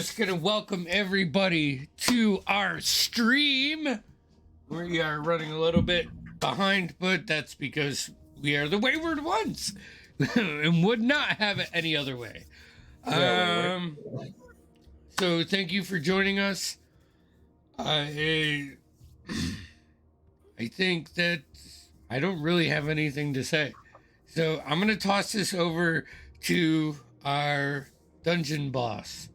just going to welcome everybody to our stream. We are running a little bit behind, but that's because we are the wayward ones and would not have it any other way. So thank you for joining us. I think that I don't really have anything to say. So I'm going to toss this over to our dungeon boss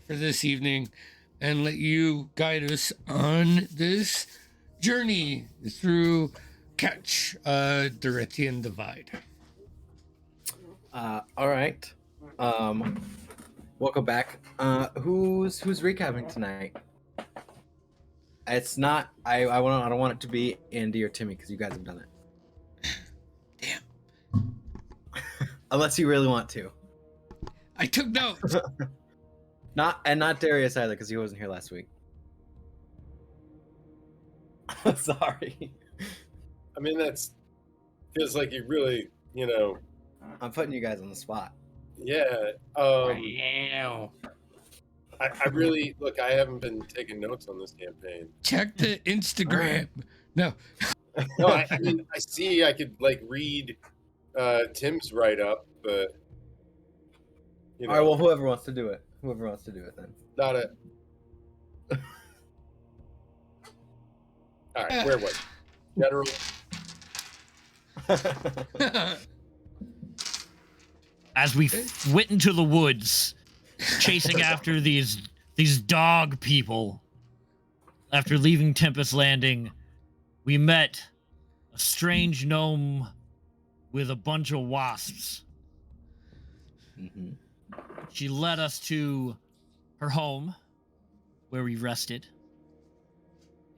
for this evening and let you guide us on this journey through Ketch, Dorithian Divide. All right. Welcome back. Who's recapping tonight? It's not. I don't want it to be Andy or Timmy because you guys have done it. Damn. Unless you really want to. I took notes. Not Darius either because he wasn't here last week. Sorry. I mean, that's feels like you really, I'm putting you guys on the spot. Yeah. Wow. I really look. I haven't been taking notes on this campaign. Check the Instagram. No. No, I mean, I see. I could read Tim's write up, but All right. Well, whoever wants to do it then. Not a. All right. Where was it? General? As we went into the woods, chasing after these dog people, after leaving Tempest Landing, we met a strange gnome with a bunch of wasps. Mm-hmm. She led us to her home, where we rested,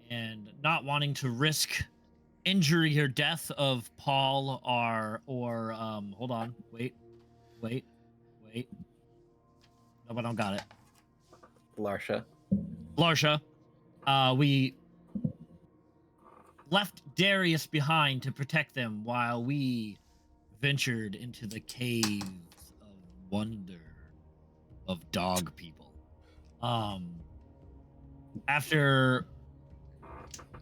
and not wanting to risk injury or death of Paul or hold on, wait. No, I don't got it. Larsha, we left Darius behind to protect them while we ventured into the caves of wonder of dog people. After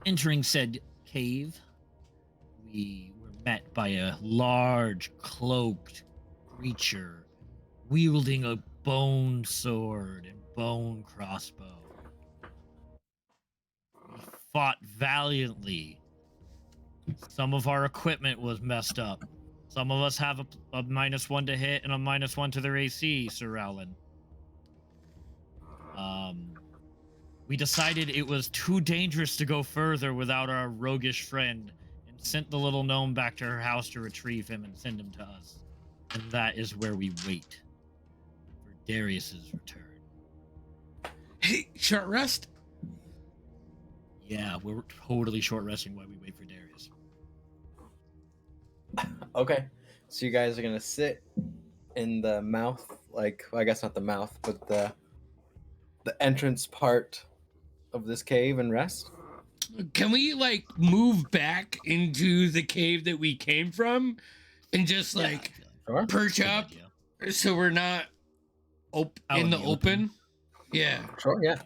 entering said cave, we were met by a large cloaked creature wielding a bone sword and bone crossbow. We fought valiantly. Some of our equipment was messed up. Some of us have a -1 to hit and a -1 to their AC, Sir Rowland. We decided it was too dangerous to go further without our roguish friend and sent the little gnome back to her house to retrieve him and send him to us. And that is where we wait for Darius's return. Hey, short rest? Yeah, we're totally short resting while we wait for Darius. Okay, so you guys are gonna sit in the mouth, I guess not the mouth, but the entrance part of this cave and rest. Can we move back into the cave that we came from and just Sure. perch up so we're not in the open? Yeah. Sure. Yeah.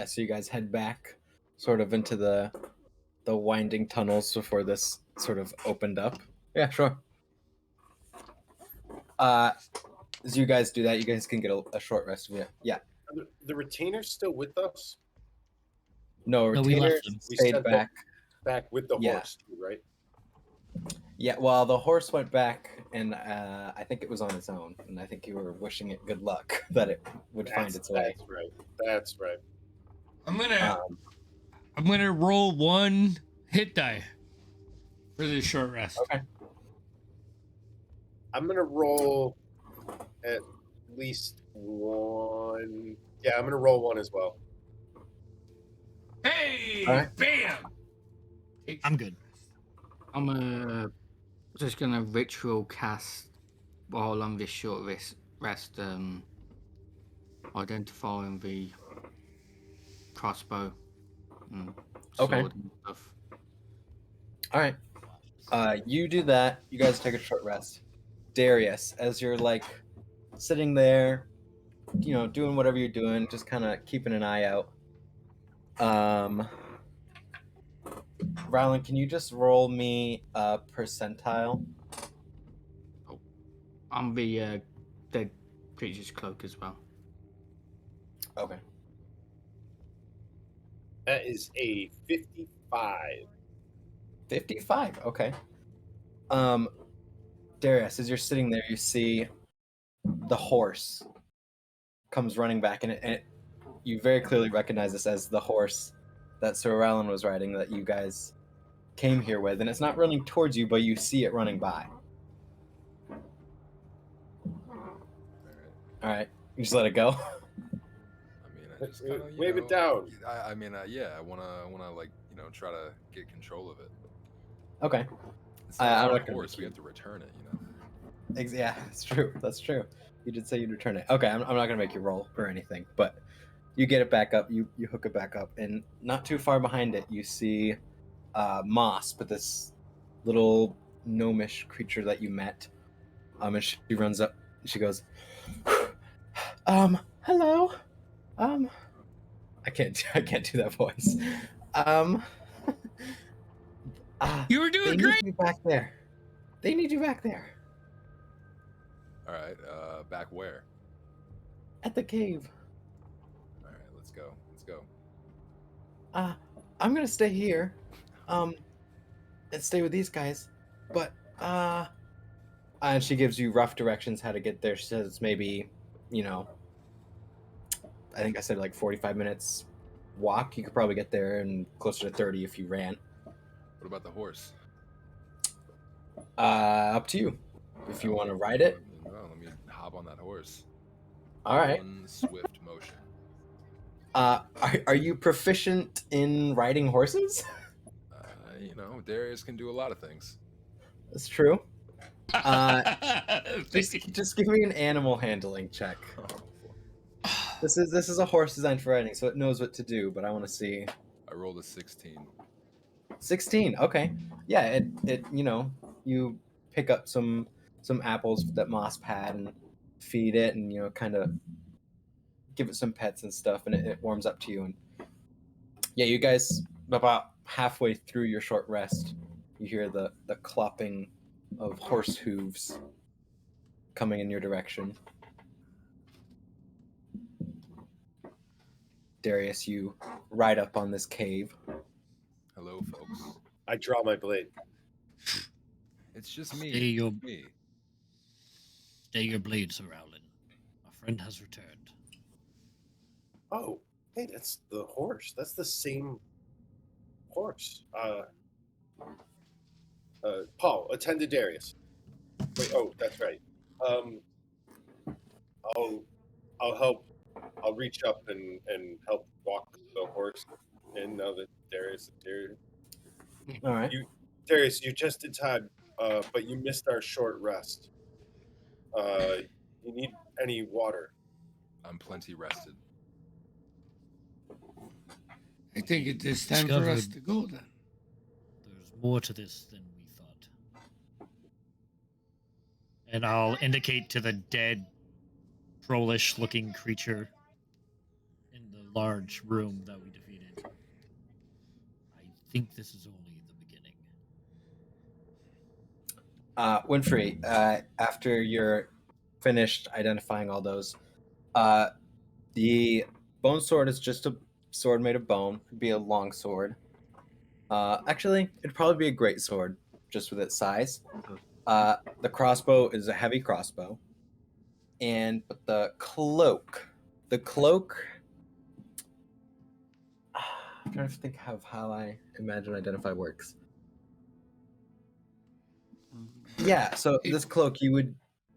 So you guys head back sort of into the winding tunnels before this sort of opened up. Yeah, sure. As you guys do that, you guys can get a short rest. Yeah. Are the retainers still with us? No, we retainers left them. We stayed sent back. Back with the horse, too, right? Yeah, well, the horse went back, and I think it was on its own, and I think you were wishing it good luck that it would find its way. That's right. I'm gonna roll 1 hit die for this short rest. Okay. I'm gonna roll at least 1. Yeah, I'm gonna roll 1 as well. Hey, Alright. bam! I'm good. I'm just gonna ritual cast while on this short rest, identifying the crossbow and sword Okay. and stuff. All right. You do that. You guys take a short rest. Darius, as you're sitting there, doing whatever you're doing, just kind of keeping an eye out. Rylan, can you just roll me a percentile? On the dead creature's cloak as well. Okay. That is a 55. 55. Okay. Darius, as you're sitting there, you see the horse comes running back, and you very clearly recognize this as the horse that Sir Rylan was riding that you guys came here with, and it's not running towards you, but you see it running by. All right, you just let it go. I mean, I just kinda, Wave it down. I mean, yeah, I wanna like try to get control of it. Okay. It's I'm not not our gonna horse. make We you- have to return it. Yeah, that's true. That's true. You did say you'd return it. Okay, I'm not gonna make you roll or anything, but you get it back up. You hook it back up, and not too far behind it, you see Moss, but this little gnomish creature that you met. And she runs up. She goes, hello. I can't do that voice. You were They doing need great. you back there. They need you back there All right, back where? at the cave. All right, let's go. Let's go. I'm gonna stay here, and stay with these guys, but and she gives you rough directions how to get there. She says it's maybe, I think I said like 45 minutes walk. You could probably get there in closer to 30 if you ran. What about the horse? Up to you. If you want to ride it. Well, let me hop on that horse. All right. One swift motion. Are you proficient in riding horses? Darius can do a lot of things. That's true. Just give me an animal handling check. This is a horse designed for riding, so it knows what to do. But I want to see. I rolled a 16. 16. Okay. Yeah. It you pick up some apples that Moss had and feed it, and kind of give it some pets and stuff, and it warms up to you. And yeah, you guys about halfway through your short rest, you hear the clopping of horse hooves coming in your direction. Darius, you ride up on this cave. Hello, folks. I draw my blade. It's just me. Stay your, Me. stay your blade, Sir Rowland. My friend has returned. Oh, hey, that's the horse. That's the same horse. Paul, attend to Darius. Wait, oh, that's right. I'll help. I'll reach up and help walk the horse in now that Darius is here. All right. Darius, you just in time, but you missed our short rest. You need any water? I'm plenty rested. I think it is time for us to go then. There's more to this than we thought. And I'll indicate to the dead, trollish looking creature in the large room that we defeated. I think this is only the beginning. Winfrey, after you're finished identifying all those, the bone sword is just a sword made of bone. It'd be a long sword. Actually, it'd probably be a great sword, just with its size. The crossbow is a heavy crossbow, but the cloak. I'm trying to think of how I imagine identify works. Yeah, so this cloak,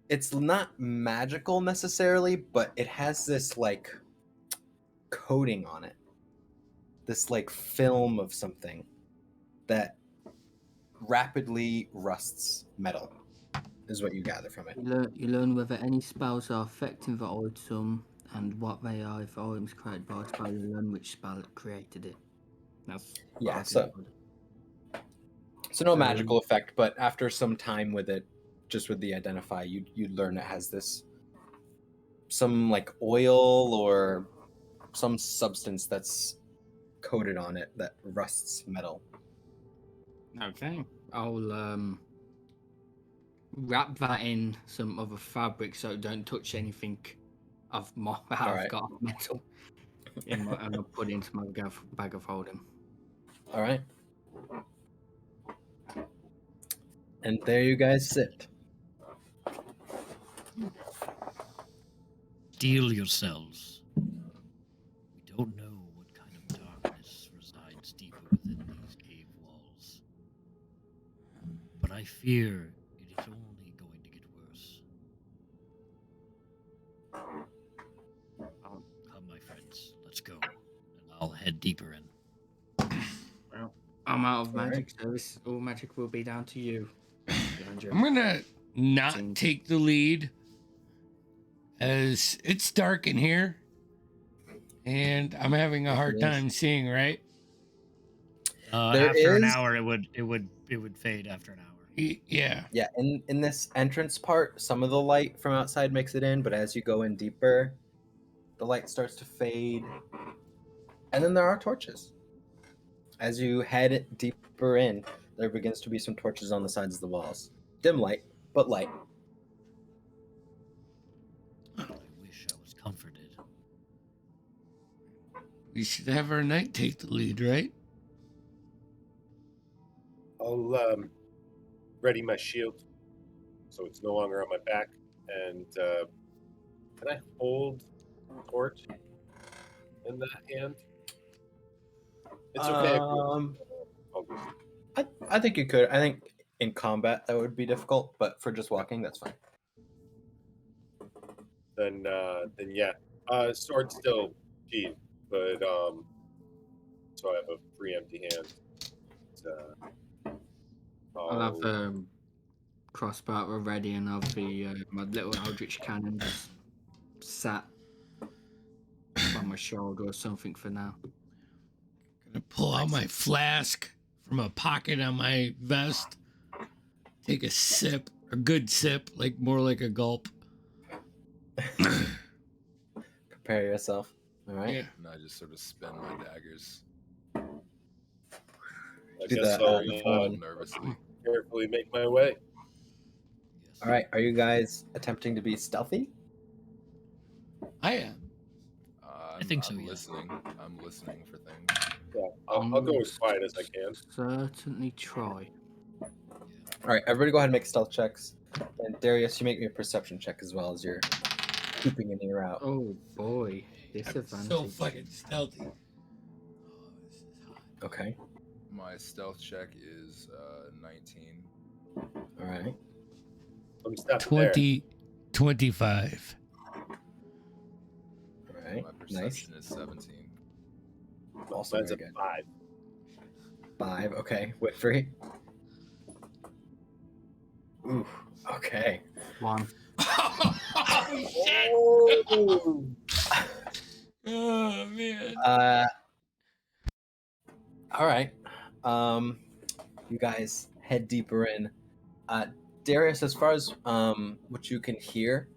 it's not magical necessarily, but it has this like coating on it. This like film of something that rapidly rusts metal, is what you gather from it. You learn whether any spells are affecting the item and what they are. If the item is created by a spell, you learn which spell created it. That's Yeah, what so no magical effect, but after some time with it, just with the identify, you learn it has this some like oil or some substance that's coated on it that rusts metal. Okay. I'll wrap that in some other fabric so it don't touch anything I've Alright. got of metal. And I'll put it into my bag of holding. All right. And there you guys sit. Steel yourselves. We don't know what kind of darkness resides deeper within these cave walls. But I fear it is only going to get worse. Come, my friends, let's go. And I'll head deeper in. Well, I'm out of All right. magic, so all magic will be down to you. I'm gonna not Seems- take the lead as it's dark in here and I'm having a hard is. time seeing, right? There After an is- hour, it would fade after an hour. Yeah. Yeah, in this entrance part, some of the light from outside makes it in, but as you go in deeper, the light starts to fade. And then there are torches. As you head deeper in, there begins to be some torches on the sides of the walls. Dim light, but light. I wish I was comforted. We should have our knight take the lead, right? I'll ready my shield so it's no longer on my back. And can I hold a torch in that hand? It's okay. I think you could. I think in combat that would be difficult, but for just walking, that's fine. Then yeah. Sword still cheap, but so I have a free empty hand. I'll have crossbow ready and I'll be my little eldritch cannon just sat on my shoulder or something for now. Gonna pull out my flask from a pocket on my vest. Take a sip, a good sip, like more like a gulp. Prepare yourself. All right. Yeah. And I just sort of spin my daggers I Do guess that I'll on the phone. nervously. carefully make my way. Yes. All right. Are you guys attempting to be stealthy? I am. I think so, I'm yeah. listening. I'm listening for things. Yeah, I'll go as quiet as I can. Certainly try. All right. Everybody, go ahead and make stealth checks. And Darius, you make me a perception check as well as you're keeping an ear out. Oh boy, I'm disadvantage. so fucking stealthy. Oh, this is hot. Okay. My stealth check is 19. All right. Let me stop 20, 25. All right. My Nice. perception is 17. there. Also Mine's very a good. 5. 5. Okay. Whitfrey. Ooh. Okay. 1. Oh, shit. Oh! Oh, man. All right. You guys head deeper in. Darius, as far as what you can hear,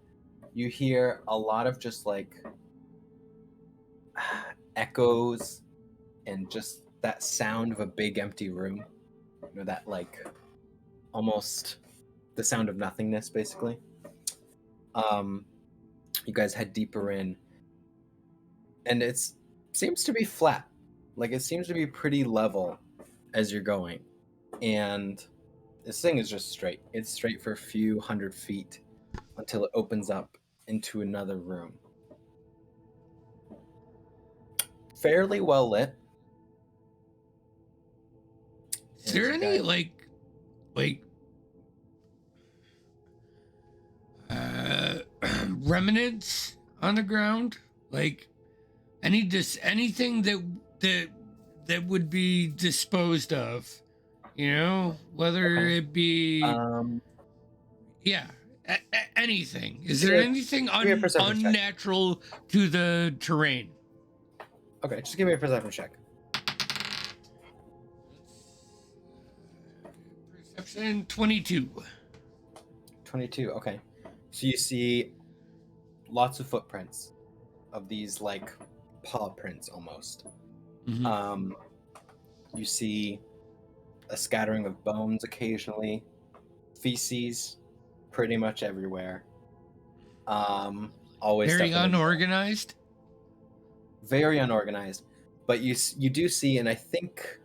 you hear a lot of just like echoes and just that sound of a big empty room. You know, that like almost the sound of nothingness, basically. You guys head deeper in, and it seems to be flat. Like it seems to be pretty level as you're going, and this thing is just straight. It's straight for a few hundred feet until it opens up into another room. Fairly well lit. Is there And any guys- like remnants on the ground? Like anything that would be disposed of? You know, whether Okay. it be yeah, anything. Is there Yeah, anything give me a perception check. unnatural to the terrain? Okay, just give me a perception check. Perception 22. 22. Okay. So you see lots of footprints of these like paw prints almost. Mhm. You see a scattering of bones occasionally, feces pretty much everywhere. Always Very stuff in the unorganized. very unorganized. But you do see, and I think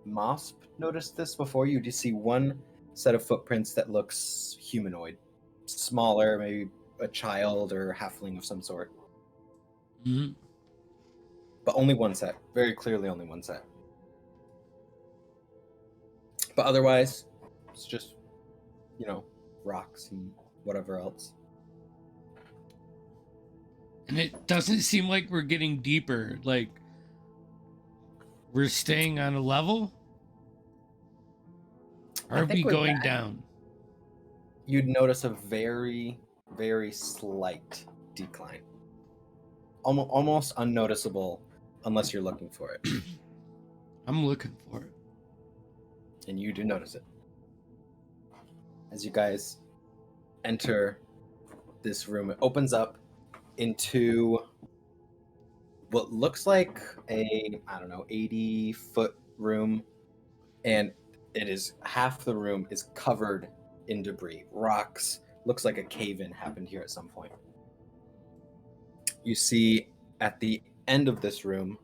Mosp noticed this before. You do see one set of footprints that looks humanoid, smaller, maybe a child or a halfling of some sort. Mhm. But only one set, very clearly only one set. But otherwise, it's just rocks and whatever else. And it doesn't seem like we're getting deeper. Like we're staying on a level. Or I are we think with going that, down? you'd notice a very, very slight decline. Almost unnoticeable unless you're looking for it. I'm looking for it. And you do notice it. As you guys enter this room, it opens up into what looks like a, 80-foot room. And it is half the room is covered in debris, rocks. Looks like a cave-in happened here at some point. You see at the end of this room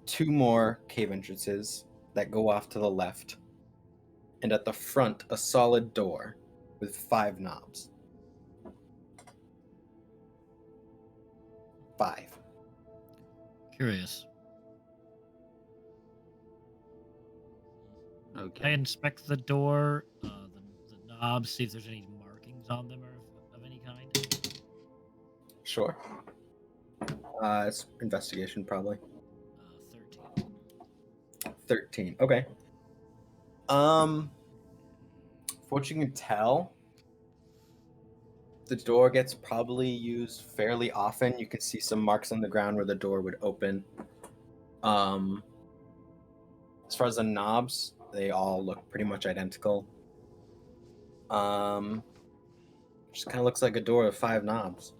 2 more cave entrances that go off to the left, and at the front a solid door with 5 knobs. 5. Curious. I Okay. inspect the door, the knobs, see if there's any markings on them or of any kind. Sure. It's investigation probably. 13. 13. Okay. For what you can tell, the door gets probably used fairly often. You can see some marks on the ground where the door would open. As far as the knobs, they all look pretty much identical. Just kind of looks like a door with 5 knobs.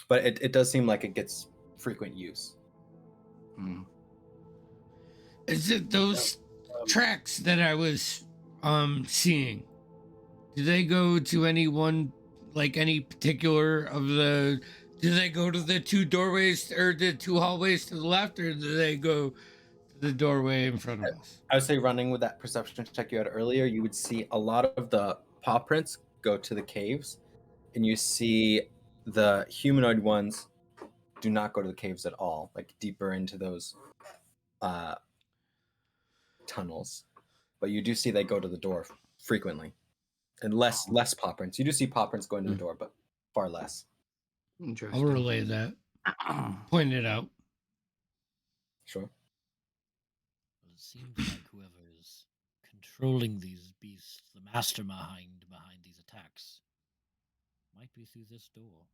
But it does seem like it gets frequent use. Mm. Is it those tracks that I was seeing? Do they go to any one, like any particular of the? Do they go to the 2 doorways or the 2 hallways to the left, or do they go to the doorway in front of us? I would say running with that perception check you had earlier, you would see a lot of the paw prints go to the caves, and you see the humanoid ones do not go to the caves at all, like deeper into those tunnels. But you do see they go to the door frequently, and less paw prints. You do see paw prints going to the door, but far less. I'll Interesting. relay that. Point it out. Sure. Well, it seems like whoever is controlling these beasts, the mastermind behind these attacks, might be through this door.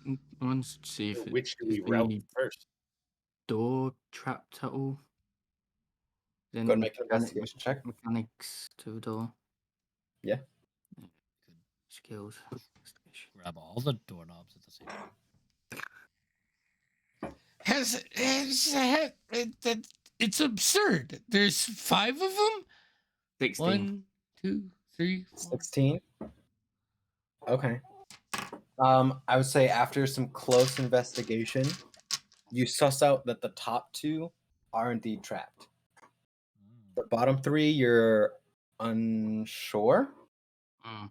I want to see if Which do is we route the first? door trapped at all. Is there Go ahead and any make an investigation check. mechanics to the door? Yeah. Could Skills. grab all the doorknobs at the same time. It's absurd. There's 5 of them. 16. 1, 2, 3, 4. 16. Okay. I would say after some close investigation, you suss out that the top 2 are indeed trapped. The bottom 3, you're unsure, Mm.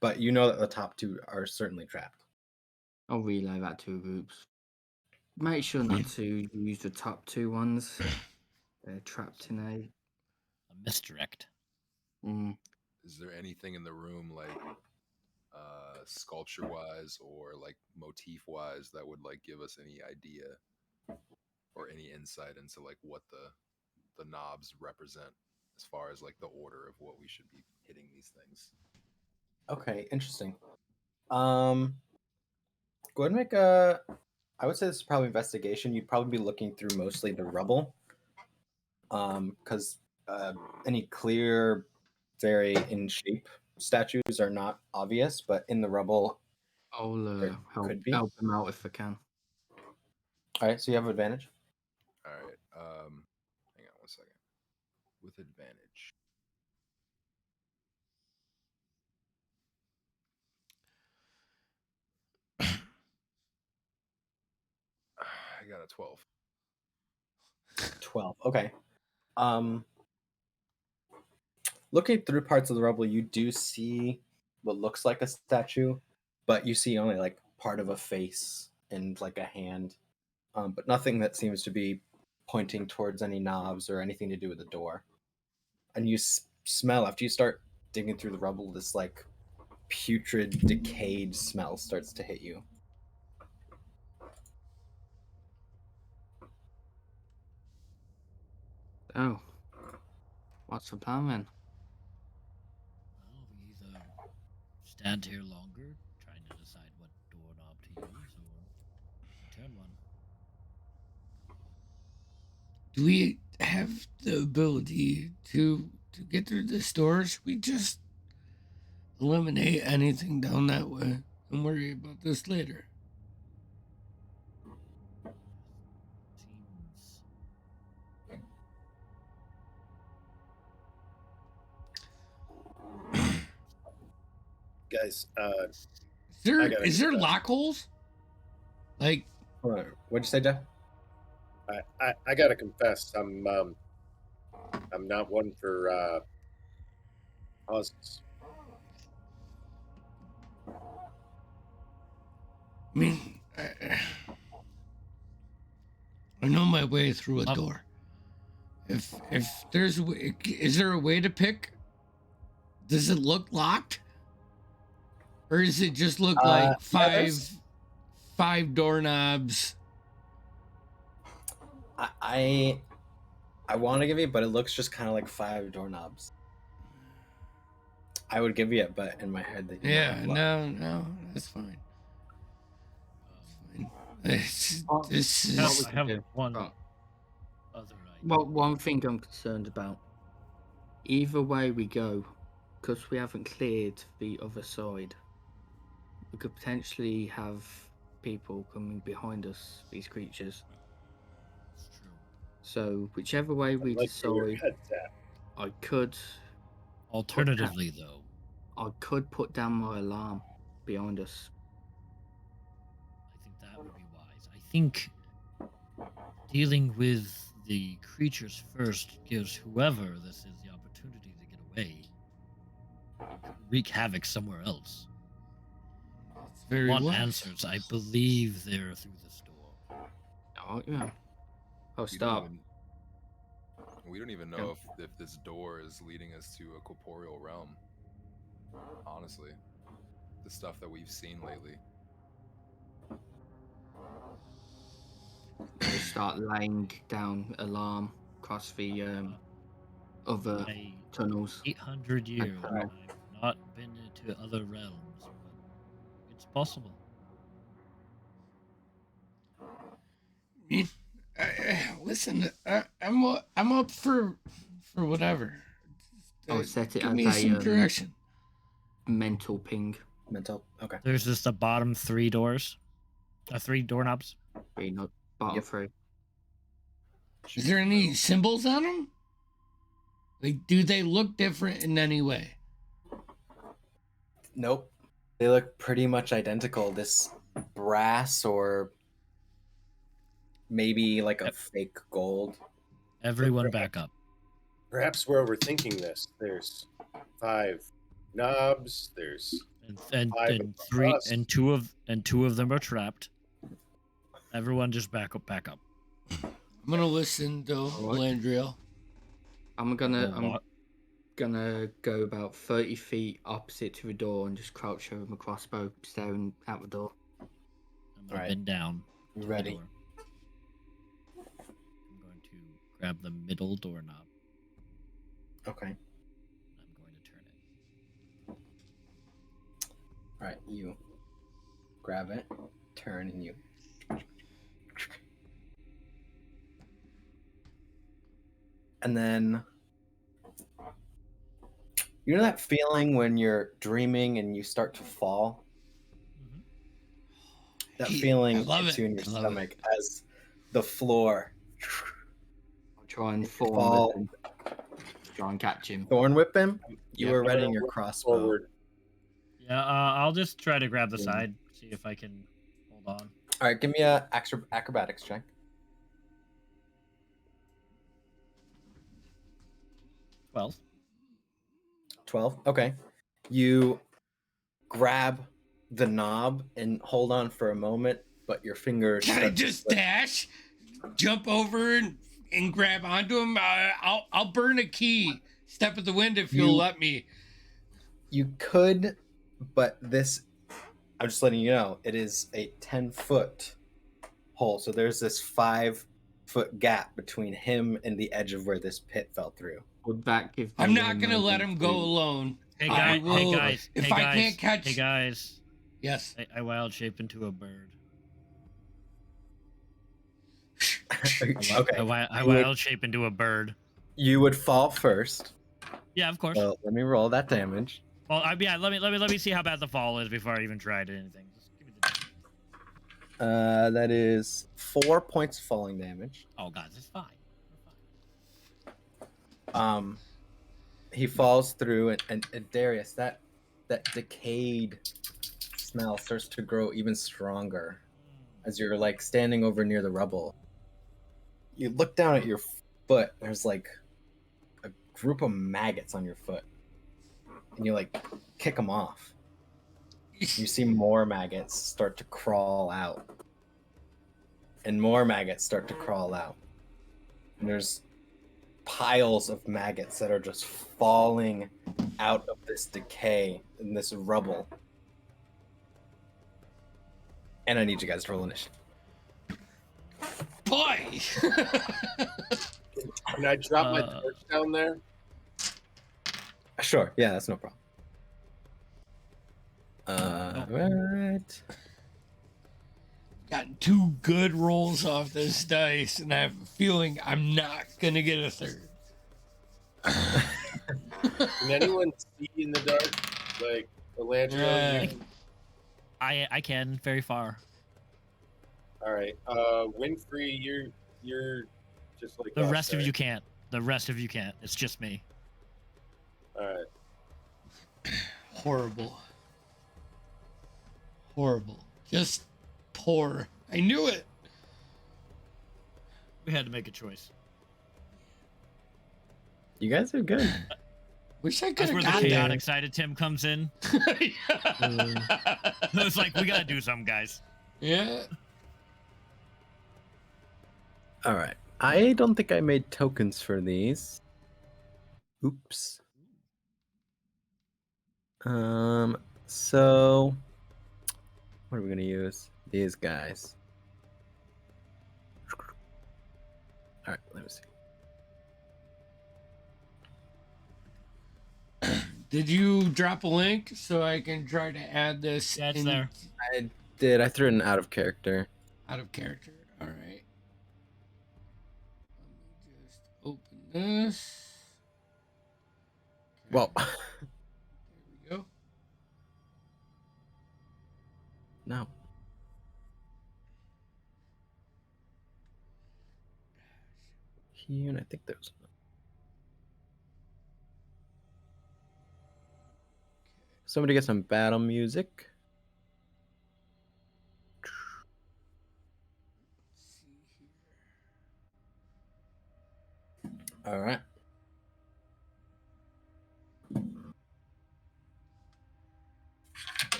but you know that the top 2 are certainly trapped. I'll relay that to groups. Make sure not to use the top 2 ones. They're trapped in A misdirect. Is there anything in the room like sculpture wise or like motif wise that would like give us any idea or any insight into like what the knobs represent as far as like the order of what we should be hitting these things? Okay, interesting. Go ahead and make a. I would say this is probably investigation. You'd probably be looking through mostly the rubble, because any clear very in shape statues are not obvious, but in the rubble. I'll There could be. help him out if I can. All right, so you have advantage. All right. Hang on 1 second. With advantage. I got a 12. 12. Okay. Looking through parts of the rubble, you do see what looks like a statue, but you see only like part of a face and like a hand, but nothing that seems to be pointing towards any knobs or anything to do with the door. And you smell, after you start digging through the rubble, this like putrid, decayed smell starts to hit you. Oh, what's the plan then? Well, we either stand here longer, trying to decide what doorknob to use, or turn one. Do we have the ability to get through the stores? We just eliminate anything down that way and worry about this later. Seems Guys, Is there lock holes? Like, What'd you say, Jeff? I gotta confess, I'm not one for puzzles. I mean, I know my way through a door. If there's is there a way to pick? Does it look locked, or does it just look like five doorknobs? I want to give you, but it looks just kind of like 5 doorknobs. I would give you it, but in my head, that Yeah, no, that's fine. This is I have one Right. other idea. Well, one thing I'm concerned about. Either way we go, because we haven't cleared the other side, we could potentially have people coming behind us, these creatures. It's true. So whichever way we Like where your decide, head's at. I could Alternatively, though, put down my alarm behind us. I think that would be wise. I think dealing with the creatures first gives whoever this is the opportunity to get away, wreak havoc somewhere else. it's very Want wise. answers? I believe they're through this door. Oh yeah. I'll We don't start. even- We don't even know if this door is leading us to a corporeal realm. Honestly, the stuff that we've seen lately. I'll start laying down alarm across the other I tunnels. 800 years. tunnel. I've not been into other realms, but it's possible. Listen, I'm up for whatever. I'll set it Give as me a some direction. mental ping. mental. Okay. There's just the bottom 3 doors, 3 doorknobs. Being not bottom Yep. 3. Is there any symbols on them? Like, do they look different in any way? Nope. They look pretty much identical. This brass or maybe like a Yep. fake gold. Everyone back up. Perhaps we're overthinking this. There's 5 knobs. There's And Five and above three us. and two of them are trapped. Everyone just back up. I'm gonna listen to Alright. Landriel. I'm gonna What? go about 30 feet opposite to the door and just crouch over my crossbow, staring out the door. I'm gonna Alright. bend down. You to the ready? door. I'm going to grab the middle doorknob. Okay. I'm going to turn it. All right. You grab it, turn, and you. And then You know that feeling when you're dreaming and you start to fall? Mhm. That Hey, feeling I love hits it. you in your I love stomach as the floor I'll try and thorn fall. whip him. Try and catch him. Thorn whip him. You Yeah, were I'm gonna readying your work crossbow. forward. Yeah, I'll just try to grab the Yeah. side, see if I can hold on. All right, give me a acrobatics check. 12. 12. Okay. You grab the knob and hold on for a moment, but your fingers Can I start to just slip. dash, jump over and grab onto him? I'll burn a key. Step at the wind if you'll You- let me. You could, but this, I'm just letting you know, it is a 10-foot hole. So there's this 5-foot gap between him and the edge of where this pit fell through. Would that give me I'm not a gonna let moment him go to- alone. Hey, I guys, will- hey guys, if hey I guys, can't catch- hey guys. Yes. I wild shape into a bird. Okay. I You would- wild shape into a bird. You would fall first. Yeah, of course. So let me roll that damage. Well, yeah, let me see how bad the fall is before I even tried anything. Just give me the. That is 4 points falling damage. Oh god, it's fine. We're fine. He falls through, and Darius, that decayed smell starts to grow even stronger as you're like standing over near the rubble. You look down at your foot. There's like a group of maggots on your foot, and you like kick them off. You see more maggots start to crawl out, and more maggots start to crawl out. And there's piles of maggots that are just falling out of this decay and this rubble. And I need you guys to roll initiative. Boy. Can I drop my Uh, torch down there? Sure, yeah, that's no problem. Right. Got 2 good rolls off this dice, and I have a feeling I'm not gonna get a third. Can anyone see in the dark? Like Elandria? Yeah. I can very far. All right. Winfrey, you're just like The us, rest of right? you can't. The rest of you can't. It's just me. All right. Horrible. Horrible. Just poor. I knew it. We had to make a choice. You guys are good. Wish I could That's have where the got chaotic side of Tim comes in. that. It's like we gotta do something, guys. Yeah. All right. I don't think I made tokens for these. Oops. So what are we gonna use? These guys. All right, let me see. Did you drop a link so I can try to add this Yeah, it's in there. I did. I threw it in out of character. out of character? All right. Let me just open this. Well, There we go. no. Here, and I think there's. Somebody get some battle music. Let's see here. All right.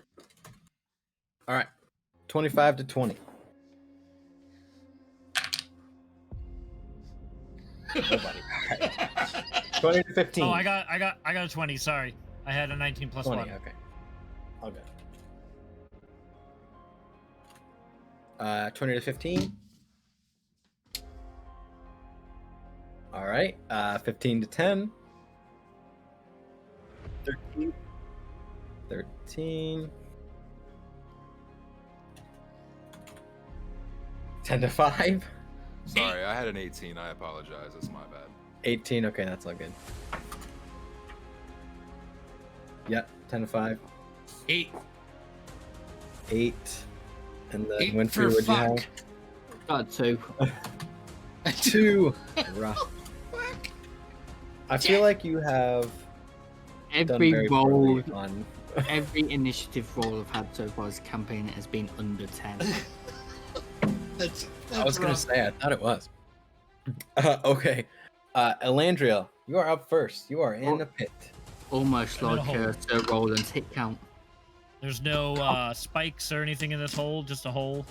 Okay. All right. 25 to 20. Nobody. 20 to 15. Oh, I got a 20. Sorry, I had a 19 plus 20. 1. Okay. All good. 20 to 15. All right. 15 to 10. 13. 13. 10 to 5. Sorry, I had an 18. I apologize. That's my bad. 18. Okay, that's all good. Yep, 10 to 5. 8. 8. And then 8 Winfrey, for what'd you have? fuck. Got 2. 2. Rough. Fuck. I feel like you have done Every very roll, poorly on. every initiative roll I've had so far this campaign has been under 10. That's I was gonna rough. say, I thought it was. Okay. Elandriel, you are up first. You are in a pit. Almost I'm in a like hole. a Sir Roland's hit count. There's no spikes or anything in this hole, just a hole.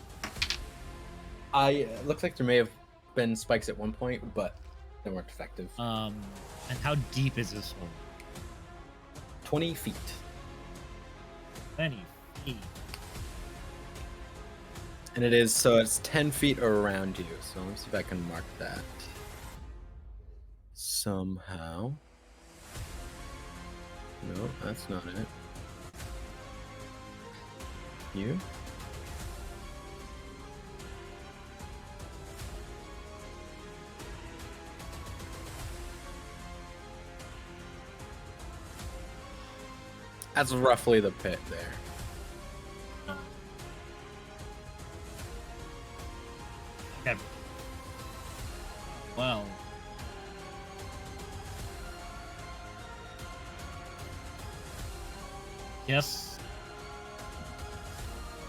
It looks like there may have been spikes at one point, but they weren't effective. And how deep is this hole? 20 feet. 20 feet. And it is, so it's 10 feet around you. So let me see if I can mark that somehow. No, that's not it. You? That's roughly the pit there. Okay. Well. Yes.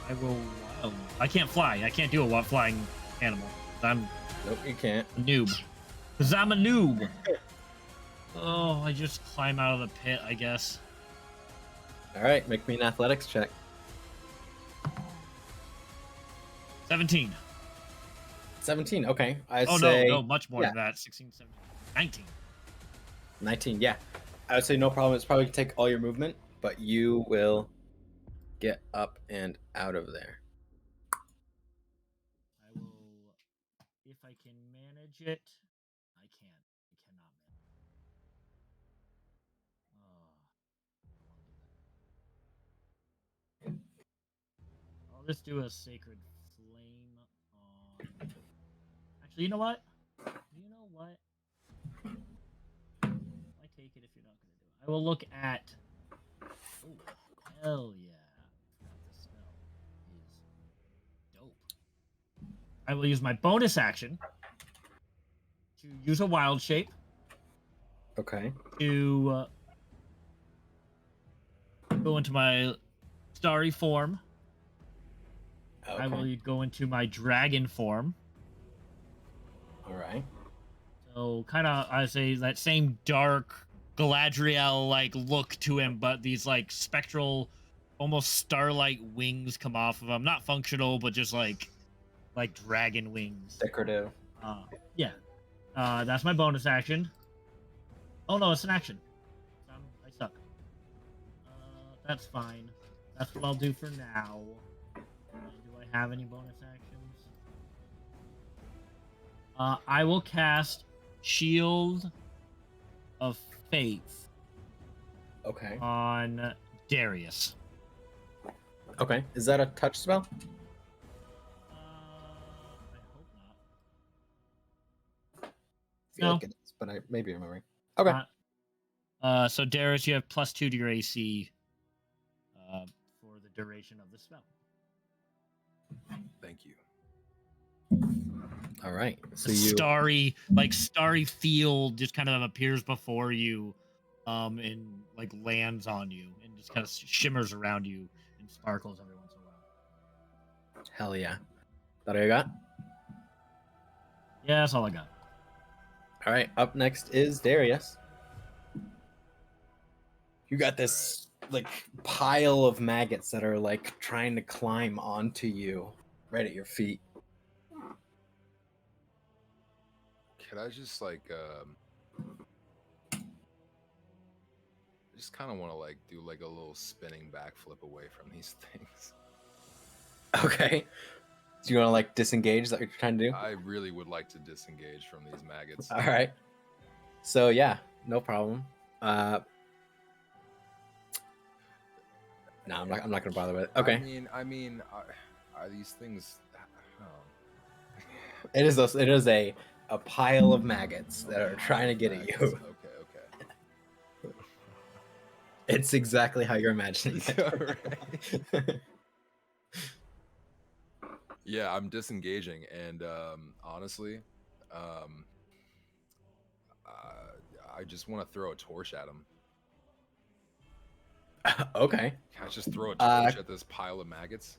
I will. I can't fly. I can't do a flying animal. I'm Nope, you can't. a noob. Because I'm a noob. Oh, I just climb out of the pit, I guess. All right, make me an athletics check. 17. 17, okay. I'd Oh, say no, much more yeah. than that. 16, 17, 19. 19, yeah. I would say no problem. It's probably take all your movement, but you will get up and out of there. I will, if I can manage it. I can't. I cannot manage it. Oh, I don't want to do that. I'll just do a sacred flame on. Actually, you know what? You know what? I take it if you're not going to do it. I will look at. Oh, hell yeah. I forgot this spell is dope. I will use my bonus action to use a wild shape Okay. to go into my starry form. Okay. I will go into my dragon form. All right. So kind of, I say that same dark Galadriel like look to him, but these like spectral, almost starlight wings come off of him. Not functional, but just like dragon wings. Decorative. Yeah. That's my bonus action. Oh no, it's an action. I suck. That's fine. That's what I'll do for now. Do I have any bonus actions? I will cast Shield of Faith Okay. on Darius. Okay. Is that a touch spell? I hope not. I feel No. like it is, but I may be remembering. Okay. So Darius, you have +2 to your AC for the duration of the spell. Thank you. All right. So The you starry field just kind of appears before you, and like lands on you and just kind of shimmers around you and sparkles every once in a while. hell yeah. That all you got? Yeah, that's all I got. All right. Up next is Darius. You got this like pile of maggots that are like trying to climb onto you right at your feet. Could I just like I just kind of want to like do like a little spinning backflip away from these things. Okay. Do you want to like disengage? Is that what you're trying to do? I really would like to disengage from these maggots. All right. So yeah, no problem. No, I'm not gonna bother with it. Okay. I mean, are these things? Oh. It is a pile of maggots that are trying to get at Maggots. you. Okay. It's exactly how you're imagining it. Alright. Yeah, I'm disengaging, and honestly, I just want to throw a torch at him. Okay. Can I just throw a torch at this pile of maggots?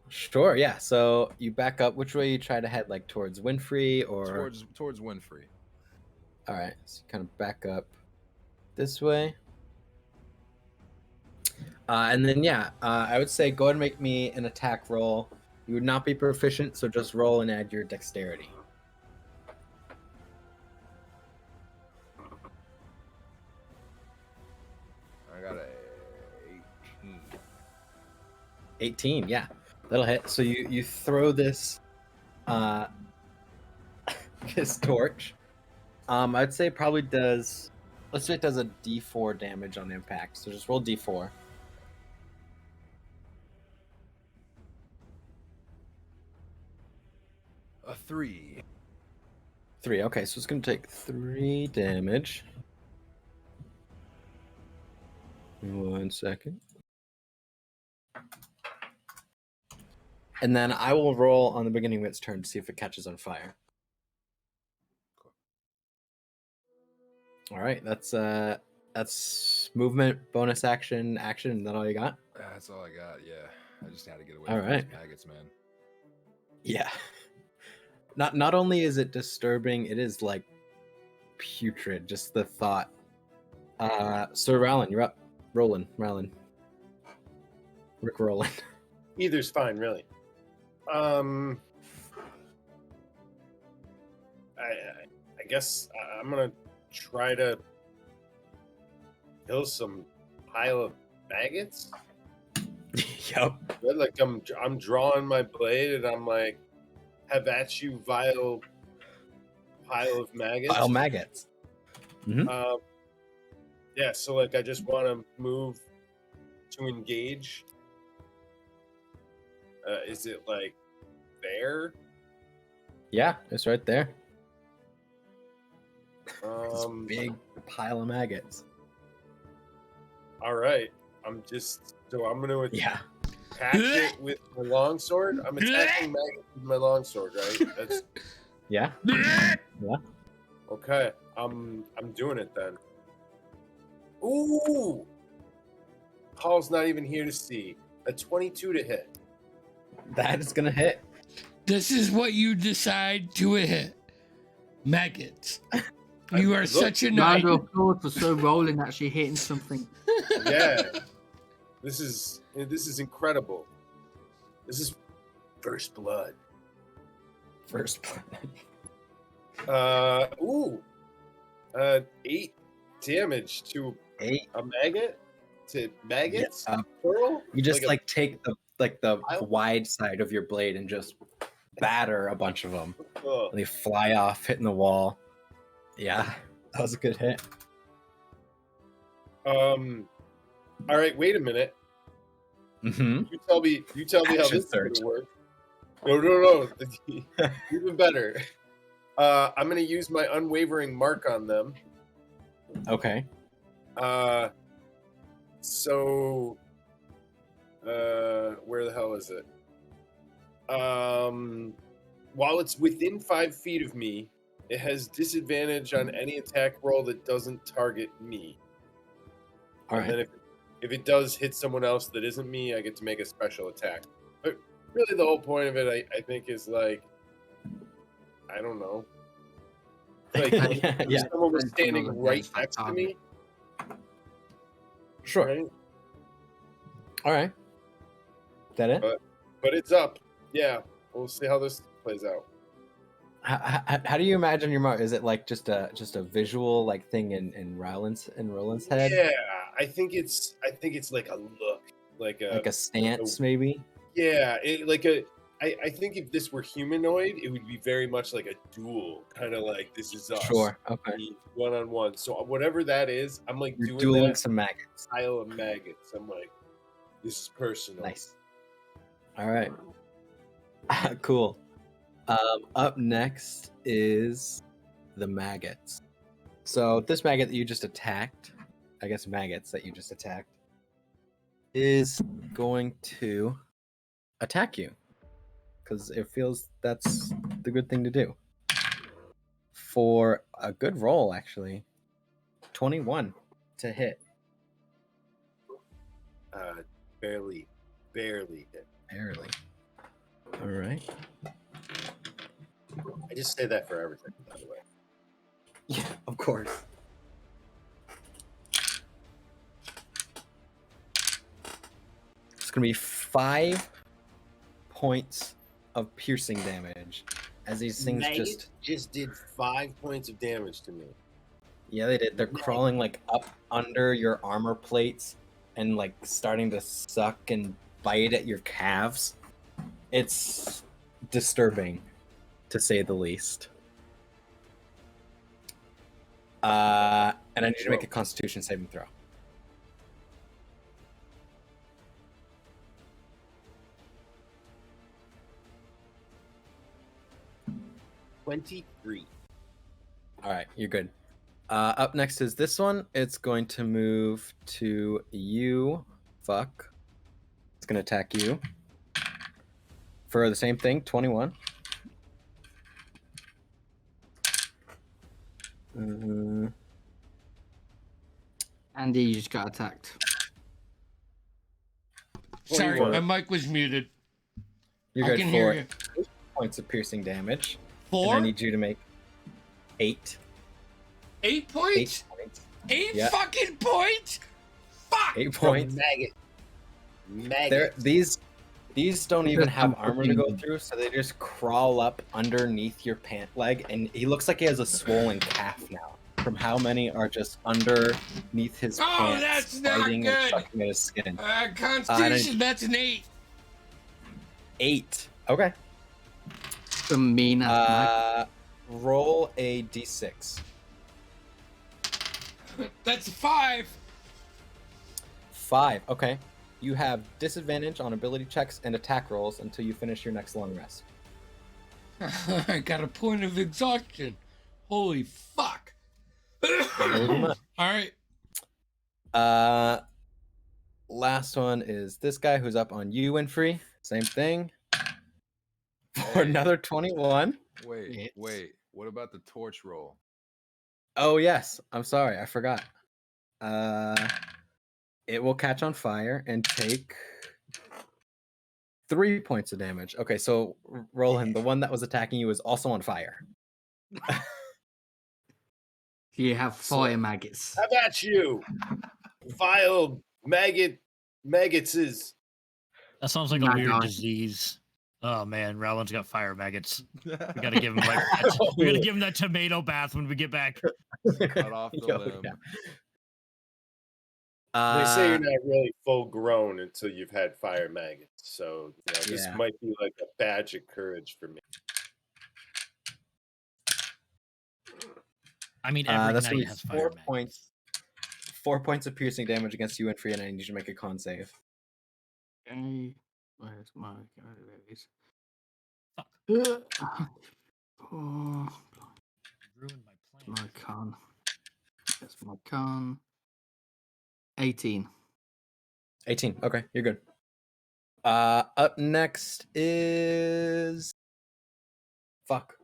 Sure, yeah. So you back up. Which way you try to head? Like towards Winfrey or Towards Winfrey. all right. So you kind of back up this way. And then yeah, I would say go ahead and make me an attack roll. You would not be proficient, so just roll and add your dexterity. I got a 18. 18, yeah, that'll hit. So you throw this this torch. I'd say it probably does. Let's say it does a D4 damage on impact. So just roll D4. A 3. 3. Okay, so it's gonna take 3 damage. 1 second. And then I will roll on the beginning of its turn to see if it catches on fire. All right, that's movement, bonus action. Is that all you got? That's all I got. Yeah, I just had to get away All from right. these maggots, man. Yeah. Not only is it disturbing, it is like putrid. Just the thought. Sir Rowland, you're up. Roland. Rick Roland. Either's fine, really. I guess I'm gonna try to kill some pile of maggots. Yep. Like I'm drawing my blade and I'm like, have at you, vile pile of maggots. Pile maggots. Yeah, so like I just want to move to engage. Is it like there? Yeah, it's right there. This Um, big pile of maggots. all right. I'm gonna Yeah. attack it with my longsword. I'm attacking maggots with my longsword, right? That's Yeah. okay. I'm doing it then. Ooh! Paul's not even here to see. A 22 to hit. That is gonna hit. This is what you decide to hit. Maggots. You are such a knight. Round of applause for Sir Roland actually hitting something. Yeah. This is incredible. This is first blood. First blood. 8 damage to 8. a maggot. To maggots. Yeah. Plural? You just Like take the pile? wide side of your blade and just batter a bunch of them. Oh. And they fly off, hitting the wall. Yeah, that was a good hit. All right, wait a minute. Mm-hmm. You tell me how Action this is surge. gonna work. No. Even better. I'm gonna use my unwavering mark on them. Okay. So where the hell is it? While it's within 5 feet of me, it has disadvantage on any attack roll that doesn't target me. All And right. then if it does hit someone else that isn't me, I get to make a special attack. But really, the whole point of it, I think, is like, I don't know. Like, if Yeah. someone was standing right next to me, Sure. right? All right. Is that it? But it's up. Yeah, we'll see how this plays out. How do you imagine your mark? Is it like just a visual like thing in Roland's head? Yeah, I think it's like a look, like Like a stance, maybe. yeah, I think if this were humanoid, it would be very much like a duel, kind of like this is us. Sure. Okay. One on one. So whatever that is, I'm like You're doing dueling that some maggots. pile of maggots. I'm like, This is personal. Nice. All right. Cool. Up next is the maggots. So this maggot that you just attacked, I guess maggots that you just attacked, is going to attack you because it feels that's the good thing to do. For a good roll, actually, 21 to hit. Barely hit. Barely. All right. I just say that for everything, by the way. Yeah, of course. It's gonna be 5 points of piercing damage as these things just did 5 points of damage to me. Yeah, they did. They're crawling like up under your armor plates and like starting to suck and bite at your calves. It's disturbing, to say the least. And I need you to make a Constitution saving throw. $23. All right, you're good. Up next is this one. It's going to move to you. Fuck. It's going to attack you. For the same thing, 21. Andy, you just got attacked. Sorry, my mic was muted. You're I good can for hear you. 8 points of piercing damage. 4? And I need you to make 8. 8 points? 8 points. 8 Yeah. fucking points? Fuck! 8 points. Maggot. These don't even have armor to go through, so they just crawl up underneath your pant leg, and he looks like he has a swollen calf now from how many are just underneath his Oh, pants, that's not biting and good. sucking at his skin. Constitution, that's an 8. 8. Okay. Some mean ass Roll a d6. That's a 5. 5. Okay. You have disadvantage on ability checks and attack rolls until you finish your next long rest. I got a point of exhaustion. Holy fuck. All Alright. Last one is this guy who's up on you, Winfrey. Same thing. For Hey. another 21. Wait. What about the torch roll? Oh, yes. I'm sorry. I forgot. It will catch on fire and take 3 points of damage. Okay, so Roland, the one that was attacking you is also on fire. You have fire maggots. How about you? Vile maggots is. That sounds like a Nah, weird nah. disease. Oh man, Rowan's got fire maggots. We gotta give him we gotta give him that tomato bath when we get back. Cut off the Yo, limb. yeah. They say you're not really full grown until you've had fire maggots. So this Yeah. might be like a badge of courage for me. I mean, every That's gonna night be has fire 4 maggots. points. 4 points of piercing damage against you, Winfrey, and I need you to make a con save. Okay. Where's my there it is. Oh, Ruined my plan. my con. That's my con. 18. 18. Okay, you're good. Up next is fuck.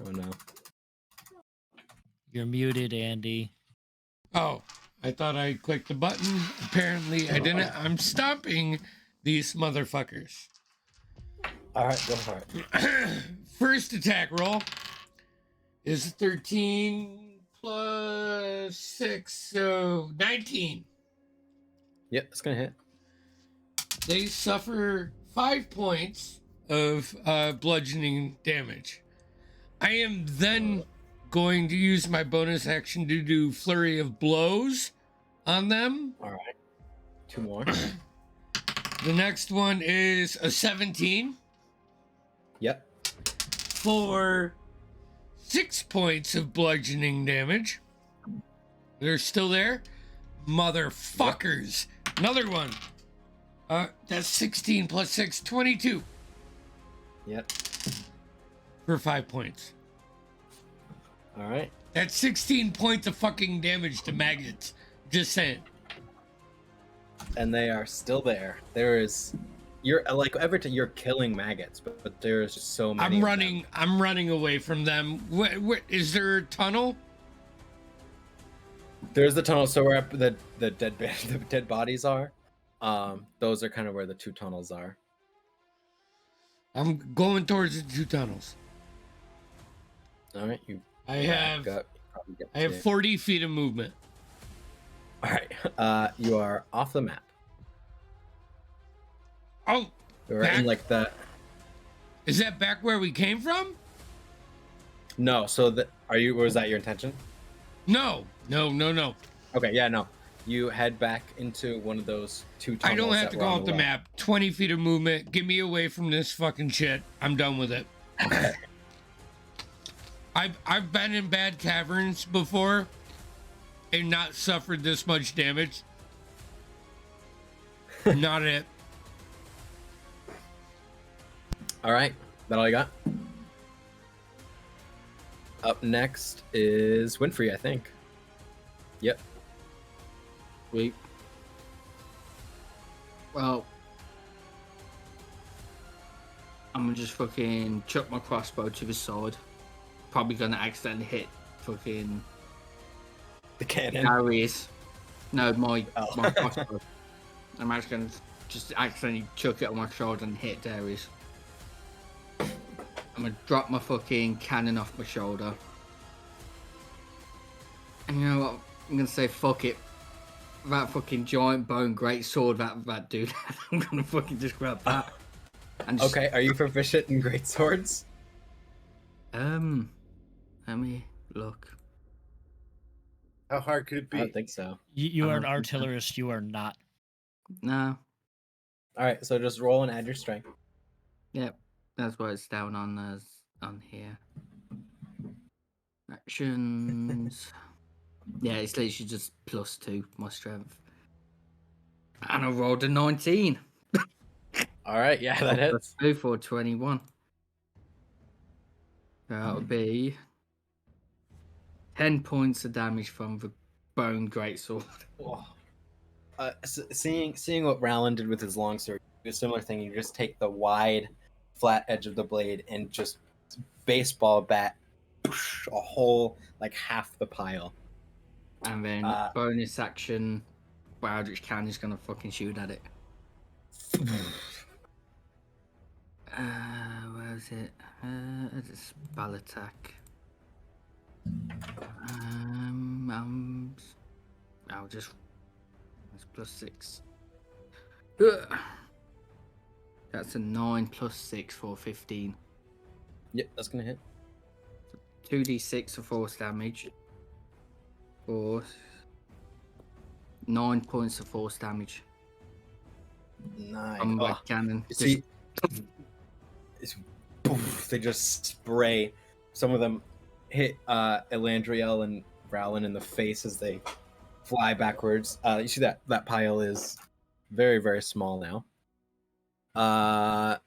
Oh no. You're muted, Andy. Oh, I thought I clicked the button. Apparently I didn't. I'm stopping these motherfuckers. All right, go for it. First attack roll is 13 plus 6, so 19. Yep, it's gonna hit. They suffer 5 points of bludgeoning damage. I am then going to use my bonus action to do flurry of blows on them. All right. 2 more. The next one is a 17. Yep. for 6 points of bludgeoning damage. They're still there? Motherfuckers. Another one. That's 16 plus 6, 22 Yep. for 5 points. All right. That's 16 points of fucking damage to maggots. Just saying. And they are still there. There is, you're like every time you're killing maggots, but there's just so many. I'm running away from them. Is there a tunnel? There's the tunnel. So where the dead bodies are, those are kind of where the 2 tunnels are. I'm going towards the 2 tunnels. All right, you. I have back up, you probably get I have to- 40 feet of movement. All right, you are off the map. Oh, You're back? in like the. Is that back where we came from? No, so was that your intention? No. Okay, yeah, no. You head back into one of those 2 tunnels. I don't have that to were go on off the left. map. 20 feet of movement. Get me away from this fucking shit. I'm done with it. Okay. I've been in bad caverns before and not suffered this much damage. Not it. All right, that all you got? Up next is Winfrey, I think. Yep. Sweet. Well, I'm gonna just fucking chuck my crossbow to the side. Probably gonna accidentally hit fucking The cannon. Darius. No, my Oh. crossbow. I'm actually gonna just accidentally chuck it on my shoulder and hit Darius. I'm gonna drop my fucking cannon off my shoulder. And you know what? I'm gonna say fuck it. That fucking giant bone great sword that dude. I'm gonna fucking just grab that. And just, Okay, are you proficient in great swords? let me look. How hard could it I be? don't think so. You are an Uh-huh. artillerist. You are not. No. All right, so just roll and add your strength. Yep. That's why it's down on here. Actions. Yeah, it's literally just +2 my strength. And I rolled a 19. All right, yeah, that hits. 2 for 21. That would be 10 points of damage from the bone greatsword. Seeing what Rowland did with his longsword, you do a similar thing. You just take the wide, flat edge of the blade and just baseball bat a hole like half the pile. And then bonus action, Eldritch Cannon's gonna fucking shoot at it. Where is it? It's a spell attack. I'll just. It's +6. Ugh. That's a 9 + 6 for 15. Yep, that's gonna hit. 2d6 of force damage. For 9 points of force damage. Nine. From my cannon. You see, they just spray. Some of them hit Elandriel and Rowland in the face as they fly backwards. You see that pile is very, very small now.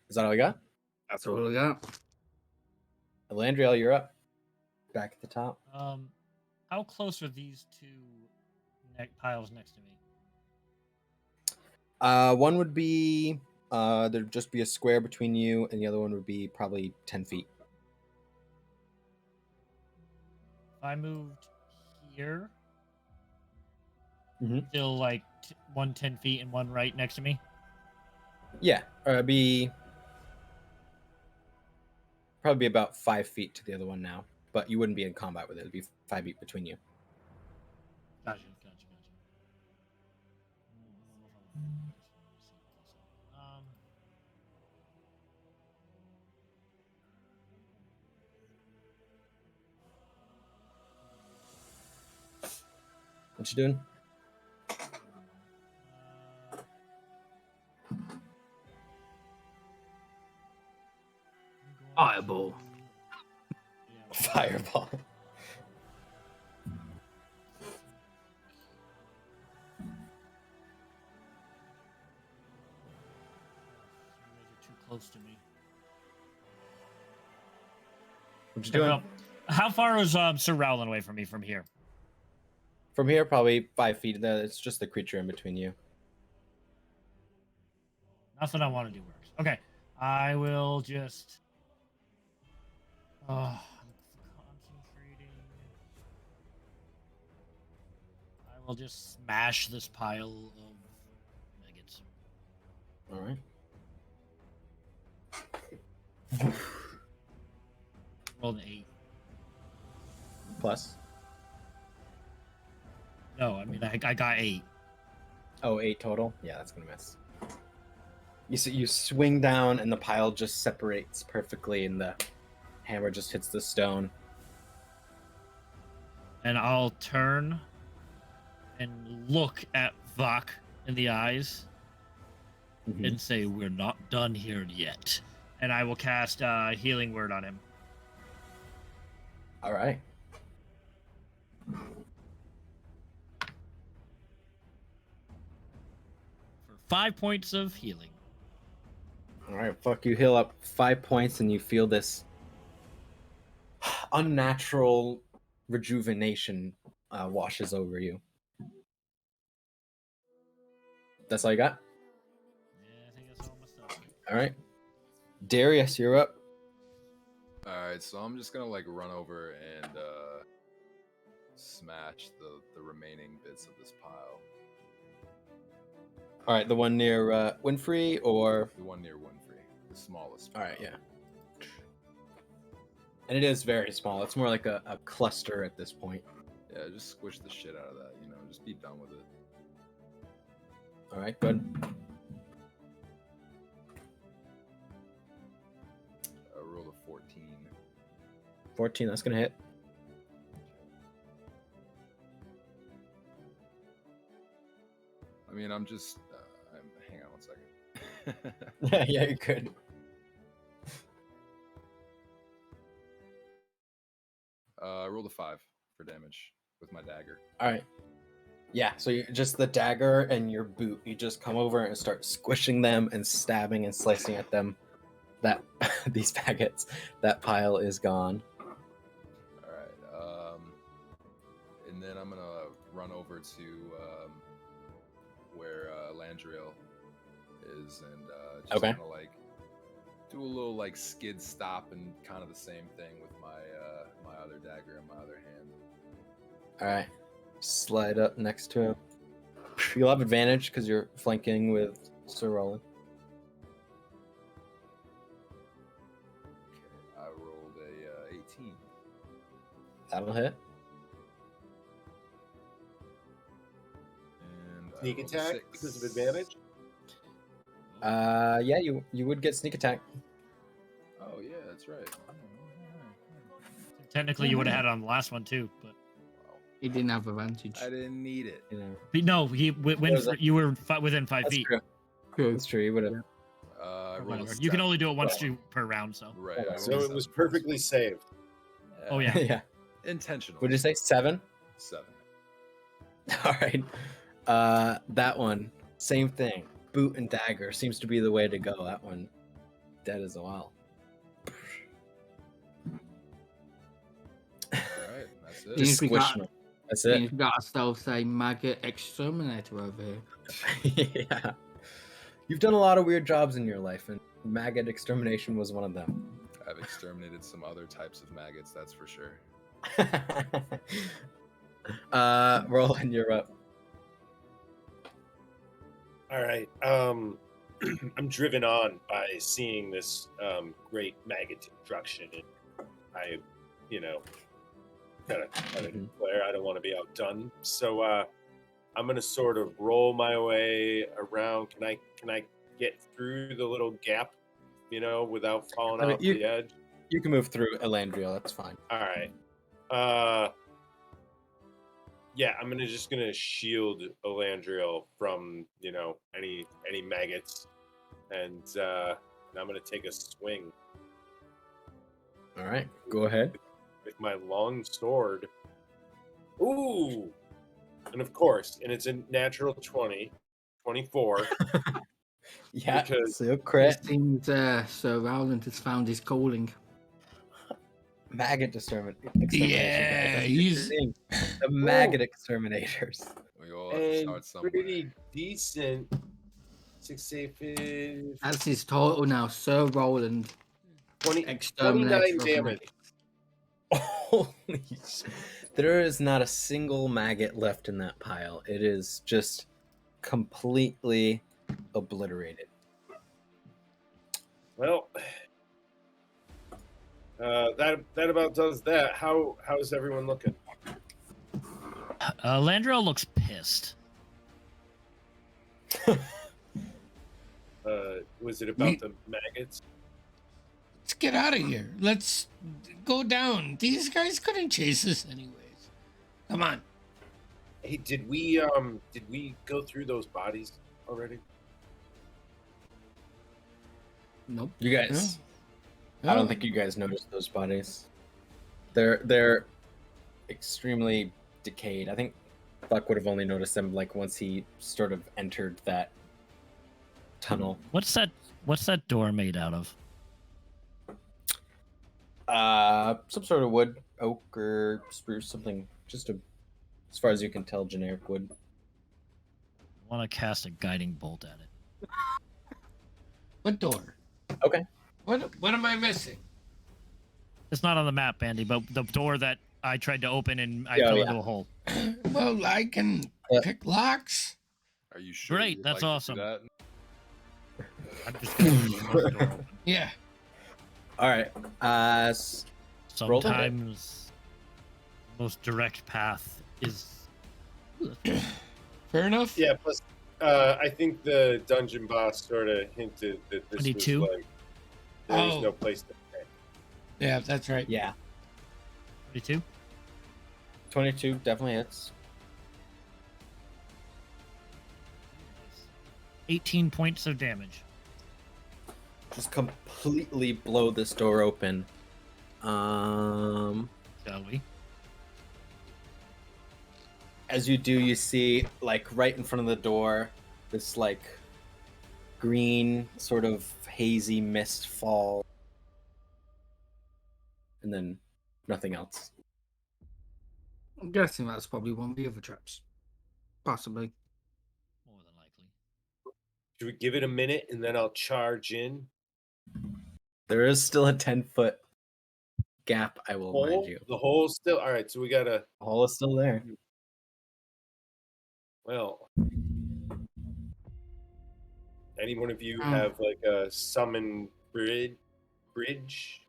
Is that all you got? That's all I got. Elandriel, you're up. Back at the top. How close are these 2 piles next to me? One would be there'd just be a square between you, and the other one would be probably 10 feet. If I moved here, Mhm. still like one 10 feet and one right next to me. Yeah, it'd be probably about 5 feet to the other one now, but you wouldn't be in combat with it. It'd be 5 feet between you. Gotcha. What you doing? I'm Fireball. You guys are too close to me. What you doing? Well, how far is Sir Rowland away from me from here? From here, probably 5 feet. It's just the creature in between you. Nothing I want to do works. Okay, I will just. I'm concentrating. I will just smash this pile of maggots. All right. Rolled an 8. Plus. No, I mean I got 8. Oh, 8 total. Yeah, that's gonna miss. You swing down, and the pile just separates perfectly, and the hammer just hits the stone. And I'll turn and look at Vok in the eyes Mhm. and say, "We're not done here yet." And I will cast Healing Word on him. All right. For 5 points of healing. All right. Fuck. You heal up 5 points, and you feel this unnatural rejuvenation washes over you. That's all you got? Yeah, I think that's all my stuff. All right. Darius, you're up. All right, so I'm just gonna like run over and smash the remaining bits of this pile. All right, the one near Winfrey, or The one near Winfrey, the smallest. all right, pile. yeah. And it is very small. It's more like a cluster at this point. Yeah, just squish the shit out of that. You know, just be done with it. All right, good. I rolled a 14. 14. That's gonna hit. I mean, I'm just. Hang on 1 second. Yeah, yeah, you're good. I rolled a 5 for damage with my dagger. All right. Yeah, so you just the dagger and your boot. You just come over and start squishing them and stabbing and slicing at them. That these faggots. That pile is gone. All right. And then I'm gonna run over to where Landriel is, and just Okay. kind of like do a little like skid stop, and kind of the same thing with my my other dagger in my other hand. All right. Slide up next to him. You'll have advantage because you're flanking with Sir Roland. Okay, I rolled a 18. That'll hit. And I Sneak rolled a attack 6. because of advantage. Yeah, you would get sneak attack. Oh yeah, that's right. Technically, you would have had it on the last one too, but Wow. He didn't have advantage. I didn't need it. You know, no, you were within 5 that's feet. true. True. That's true. You would have. I Or rolled whatever. a You can 7. only do it once per round, so. Right. Oh, I So rolled a it was 7 perfectly points. saved. Oh, yeah. Yeah. Intentional. Would you say 7? 7. All right. That one, same thing. Boot and dagger seems to be the way to go. That one, dead as well. All right, that's it. Just we got- squishing them. That's Means it. we got ourselves a maggot exterminator over here. Yeah. You've done a lot of weird jobs in your life, and maggot extermination was one of them. I've exterminated some other types of maggots, that's for sure. Roland, you're up. All right. I'm driven on by seeing this great maggot destruction, and I, kind of declare I don't want to be outdone. So I'm gonna sort of roll my way around. Can I get through the little gap, without falling I mean, off the edge? You can move through Elandriel. That's fine. All right. Yeah, I'm just gonna shield Elandriel from any maggots, and I'm gonna take a swing All right. Go ahead. with with my long sword. Ooh! And of course, and it's a natural 20, 24. Yeah, Because- so crit. It seems Sir Rowland has found his calling. Maggot extermination. Yeah, guys. he's The maggot exterminators. We all have to And start somewhere. pretty decent. 6, 8, 5, That's his title now, Sir Rowland. 20, Exterminator 29 of damage. Holy sh- There is not a single maggot left in that pile. It is just completely obliterated. Well, that about does that. How's everyone looking? Landrell looks pissed. Was it about the maggots? let's get out of here. Let's go down. These guys couldn't chase us anyways. Come on. Hey, did we go through those bodies already? Nope. You guys, No. I don't think you guys noticed those bodies. They're extremely decayed. I think Buck would have only noticed them like once he sort of entered that tunnel. What's that door made out of? Some sort of wood, oak or spruce, something. Just as far as you can tell, generic wood. I want to cast a guiding bolt at it. What door? Okay. What am I missing? It's not on the map, Andy, but the door that I tried to open and I Yeah, fell yeah. into a hole. Well, I can Yeah. pick locks. Are you sure? Great, you'd that's like to do awesome. that? I'm just gonna leave the door open. Yeah. All right. Roll it. Sometimes the most direct path is. Fair enough. Yeah. Plus, I think the dungeon boss sort of hinted that this 22? was like there was Oh. no place to pay. Yeah, that's right. Yeah. 32? 22 definitely hits. 18 points of damage. Just completely blow this door open. Shall we? As you do, you see like right in front of the door, this like green sort of hazy mist fall, and then nothing else. I'm guessing that's probably one of the other traps. Possibly. More than likely. Should we give it a minute and then I'll charge in? There is still a 10-foot gap, I will Hole? remind you. The hole still. All right, so we gotta. The hole is still there. Well, any one of you Hmm. have like a summon bridge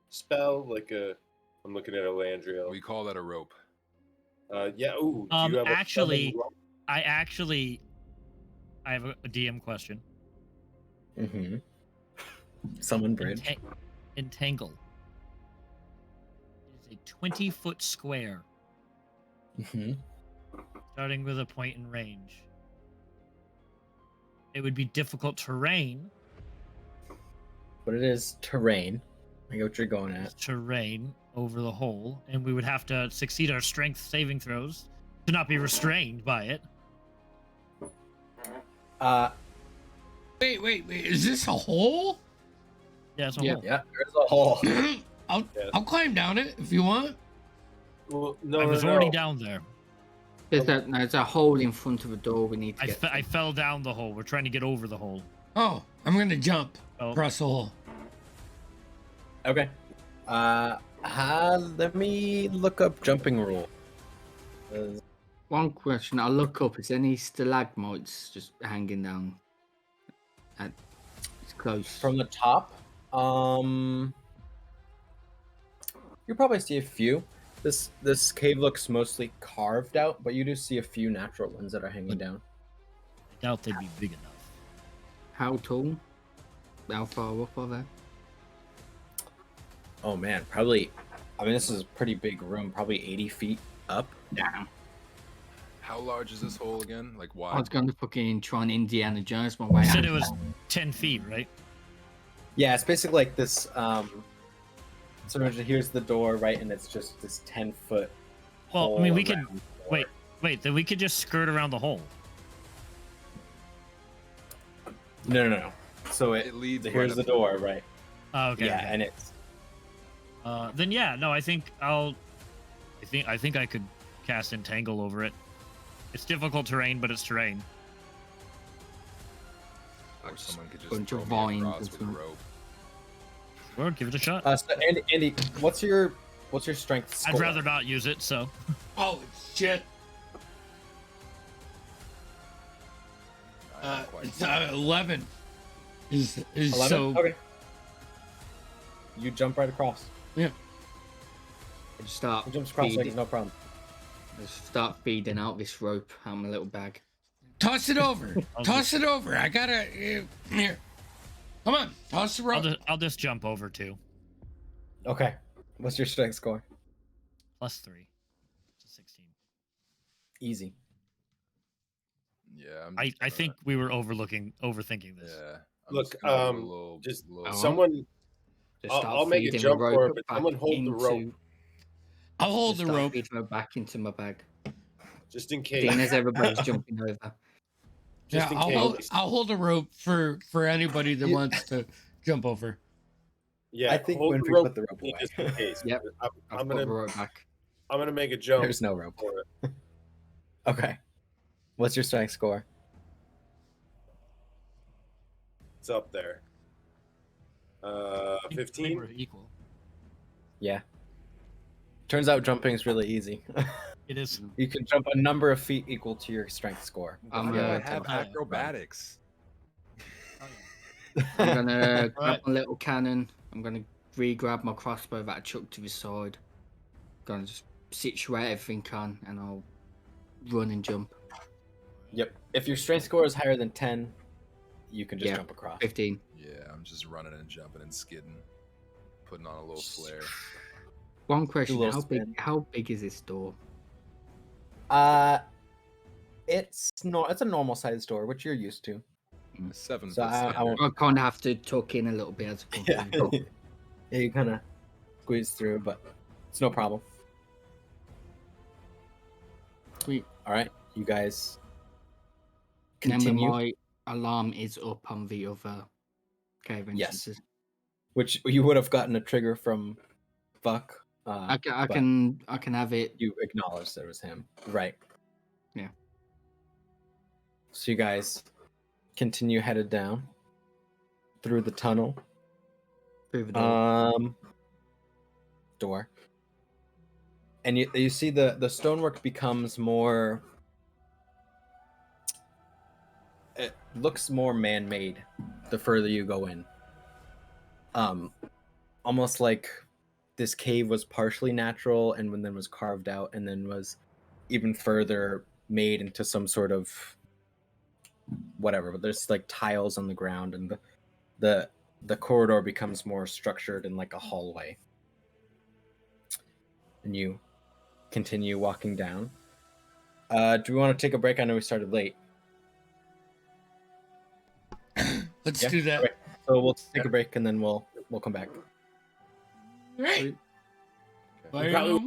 spell? Like a. I'm looking at Elandriel. We call that a rope. Yeah. Ooh. Do you have Actually- a summon rope? I have a DM question. Mm-hmm. Summon bridge. Entangle. It is a 20-foot square, Mm-hmm. starting with a point in range. It would be difficult terrain. But it is terrain. I get what you're going at. Terrain over the hole, and we would have to succeed our strength saving throws to not be restrained by it. Wait. Is this a hole? Yeah, it's a Yeah. hole. Yeah, there's a hole. I'll climb down it if you want. Well, no, I was no, already no. down there. There's a hole in front of the door we need to get I fell down the hole. We're trying to get over the hole. Oh, I'm gonna jump Oh, across the hole. Okay. Let me look up jumping rule. One question, I look up, is any stalagmites just hanging down? It's close. From the top, you probably see a few. This cave looks mostly carved out, but you do see a few natural ones that are hanging down. I doubt they'd be big enough. How tall? How far up are they? Oh man, probably. I mean, this is a pretty big room, probably 80 feet up. Damn. How large is this hole again? Like I wide? was going to fucking try and Indiana Jones my way You out. said it was 10 feet, right? Yeah, it's basically like this So here's the door, right, and it's just this 10-foot. Well, I mean, we hole could around the door. wait. Then we could just skirt around the hole. No. So It leads. here's right the up to door, right? Oh, okay. Yeah, okay. and it's Then yeah, no, I think I could cast Entangle over it. It's difficult terrain, but it's terrain. Or someone could just Bunch throw of me vines across or with a something. rope. Or give it a shot. so Andy, what's your strength score? I'd rather not use it. So Oh shit! Not quite. It's 11. Is 11? so Okay. You jump right across. yeah. I just start He jumps across like feeding, it's no problem. just start feeding out this rope out of my little bag. Toss it over. I'll Toss it over. I gotta here. Come on, toss the rope. I'll just jump over too. Okay. What's your strength score? +3. It's a 16. Easy. Yeah, I'm I just gonna- think we were overthinking this. Yeah. Look, just gonna do a little, just little- Oh. someone. Just I'll- start I'll make a feeding jump the for it, rope but back someone hold the rope. into- I'll hold just the start rope. feeding it back into my bag. just in case. Seeing as everybody's jumping over. Just Yeah, in case. I'll hold a rope for anybody that You- wants to jump over. Yeah, I think hold the Winfrey rope put the rope away. just in case. Yep. I'm I've put gonna the rope back. make a jump There's no rope. for it. Okay. What's your strength score? It's up there. I think 15. we're equal. Yeah. Turns out jumping is really easy. It is. You can jump a number of feet equal to your strength score. I'm Why do I gonna have Oh, yeah. acrobatics? I'm gonna grab Right. my little cannon. I'm gonna re-grab my crossbow that I chucked to the side. Gonna just situate everything on, and I'll run and jump. Yep. If your strength score is higher than 10, you can just Yeah. jump across. 15. Yeah, I'm just running and jumping and skidding, putting on a little flare. One question: little How big? spin. How big is this door? It's a normal sized door, which you're used to. 7 So foot I standard. won't- I kind of have to tuck in a little bit as I come Yeah. through. Yeah, you kind of squeeze through, but it's no problem. Sweet. All right, you guys And then continue, my alarm is up on the other cave Yes. entrances. which you would have gotten a trigger from Buck. I but can have it. You acknowledged it was him, right? Yeah. So you guys continue headed down through the tunnel. Through the door. Door. And you see the stonework becomes more. It looks more man-made the further you go in. Almost like this cave was partially natural and then was carved out and then was even further made into some sort of whatever. But there's like tiles on the ground, and the corridor becomes more structured in like a hallway. And you continue walking down. Do we want to take a break? I know we started late. Let's Yeah, do that. okay. So we'll take a break and then we'll come back. Right. Okay. Bye.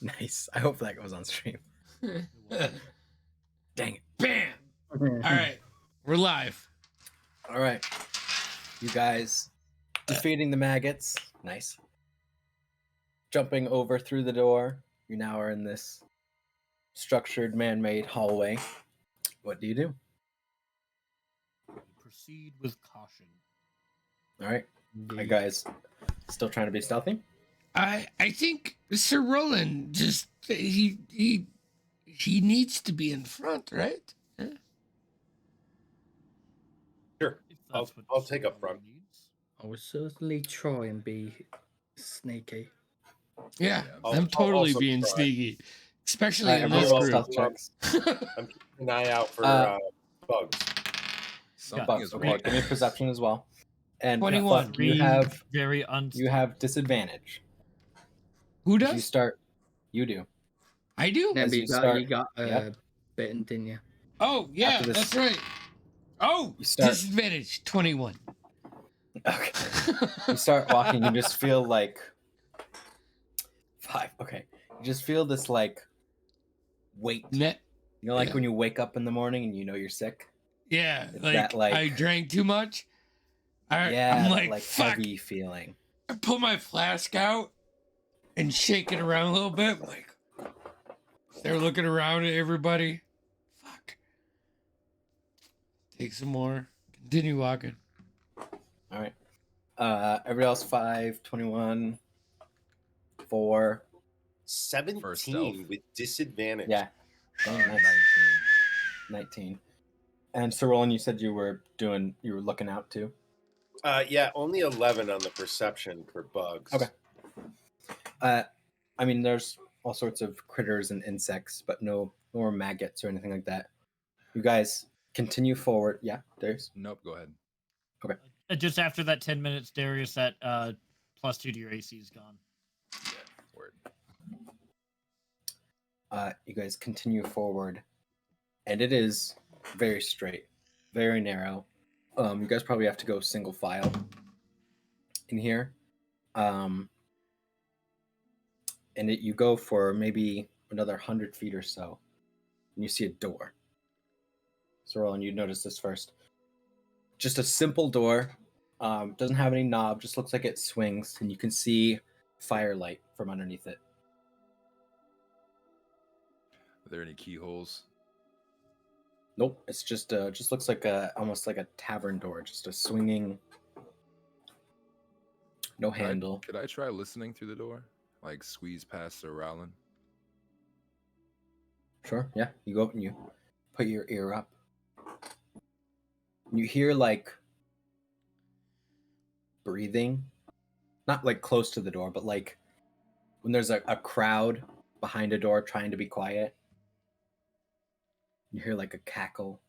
Nice. I hope that goes on stream. Dang it. Bam! All right, we're live. All right. You guys defeating the maggots. Nice. Jumping over through the door. You now are in this structured man-made hallway. What do you do? Proceed with caution. All right. Are you guys still trying to be stealthy? I think Sir Roland just he needs to be in front, right? Yeah. Sure. If that's what I'll take up someone front. needs. I will certainly try and be sneaky. Yeah, I'll I'm totally also being try. sneaky, especially in everyone this roll group. stealth checks. I'm keeping an eye out for Bugs. bugs. Something is Okay, wrong. give me perception as well. And 21. Buck, you have very disadvantage. Who 'Cause You does? start. You do. I do. No, As but you you got, start- you got Yep. bitten, didn't you? Oh yeah, After this- that's right. Oh, You start- disadvantage 21. Okay. You start walking. You just feel like 5. Okay. You just feel this like weight. Net. You know, like Yeah. when you wake up in the morning and you know you're sick. Yeah, It's like, that, like- I drank too much. Yeah, I'm that, like, like fuck. heavy feeling. I pull my flask out and shake it around a little bit. Like they're looking around at everybody. Fuck. Take some more. Continue walking. All right. Everybody else 5, 21, 4. 17 stealth. with disadvantage. Yeah. Oh, nice. 19. 19. And Sir Roland, you said you were looking out too. Yeah, only 11 on the perception for bugs. Okay. I mean, there's all sorts of critters and insects, but no more maggots or anything like that. You guys continue forward. Yeah, there's. Nope, go ahead. Just after that 10 minutes, Darius, that +2 to your AC is gone. Yeah, word. You guys continue forward, and it is very straight, very narrow. You guys probably have to go single file in here. And you go for maybe another 100 feet or so, and you see a door. So, Roland, you notice this first. Just a simple door. Doesn't have any knob. Just looks like it swings, and you can see firelight from underneath it. Are there any keyholes? Nope. It's just looks like almost like a tavern door. Just a swinging. No handle. Could I try listening through the door? Like squeeze past Sir Rowland? Sure. Yeah. You go up and you put your ear up. You hear like breathing, not like close to the door, but like when there's a crowd behind a door trying to be quiet. You hear like a cackle.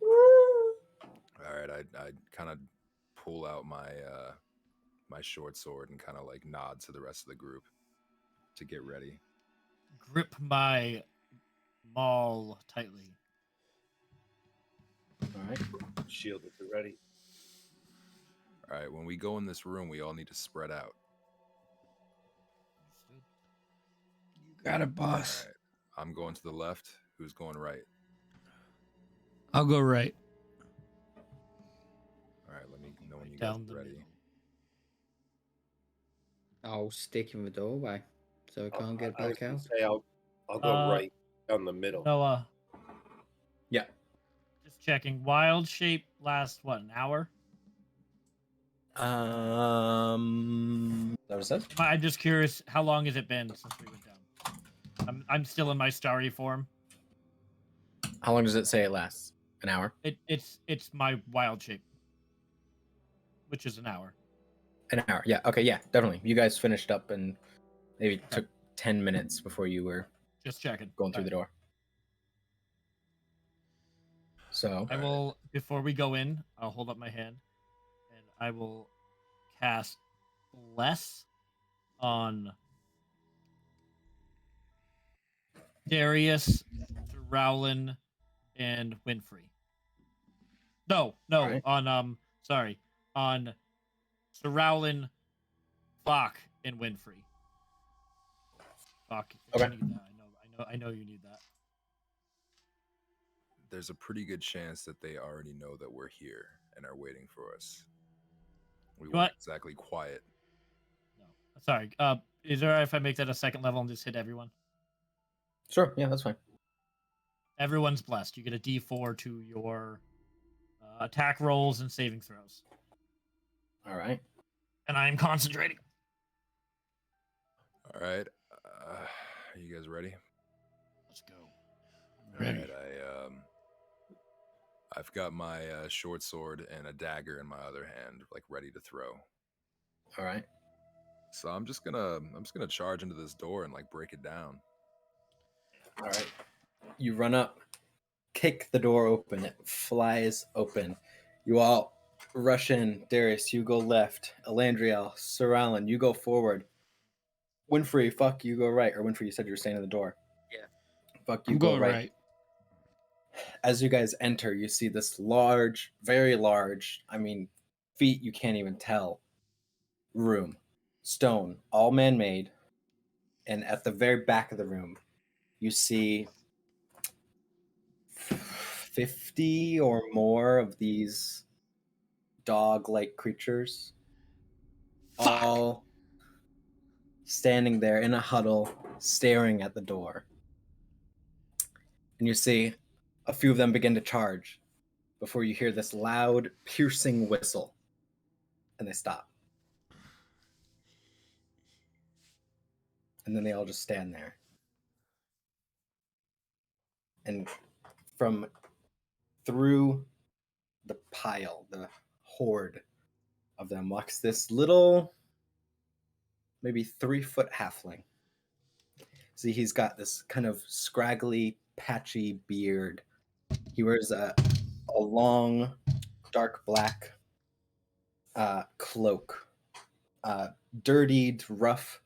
All right, I'd kind of pull out my my short sword and kind of like nod to the rest of the group to get ready. Grip my maul tightly. All right. Shield if you're ready. All right, when we go in this room, we all need to spread out. You got it, All boss. right, I'm going to the left. Who's going right? I'll go right. All right, let me know when you Down guys the are ready. middle. I'll stick in the doorway so I can't get I was back gonna out. say I'll go right down the middle. Noah. Yeah. Just checking. Wild shape lasts what, an hour? That what it says? I'm just curious, how long has it been since we went down? I'm still in my starry form. How long does it say it lasts? An hour? It's my wild shape, which is an hour. An hour. Yeah. Okay. Yeah. Definitely. You guys finished up and maybe Okay. took 10 minutes before you were Just checking. going through the door. So I will, before we go in, I'll hold up my hand, and I will cast Bless on Darius, Rowland, and Winfrey. No, Alright. on Sir Rowland, Fuck and Winfrey. Fuck. Okay. I need that. I know you need that. There's a pretty good chance that they already know that we're here and are waiting for us. We You weren't what? exactly quiet. No. Sorry. Is there if I make that a second level and just hit everyone? Sure. Yeah, that's fine. Everyone's blessed. You get a D4 to your attack rolls and saving throws. All right. And I am concentrating. All right. Are you guys ready? Let's go. Ready. All right. I've got my short sword and a dagger in my other hand, like ready to throw. All right. So I'm just gonna charge into this door and like break it down. All right. You run up, kick the door open. It flies open. You all rush in. Darius, you go left. Elandriel, Sir Alan, you go forward. Winfrey, fuck, you go right. Or Winfrey, you said you were staying in the door. Yeah. Fuck, you I'm go going right. right. As you guys enter, you see this large, very large, I mean, feet you can't even tell, room. Stone, all man-made. And at the very back of the room, you see 50 or more of these dog-like creatures, Fuck. all standing there in a huddle, staring at the door. And you see a few of them begin to charge before you hear this loud, piercing whistle. And they stop. And then they all just stand there. And from through the pile, the horde of them, walks this little, maybe 3-foot halfling. See, he's got this kind of scraggly, patchy beard. He wears a long, dark black cloak, dirtied, rough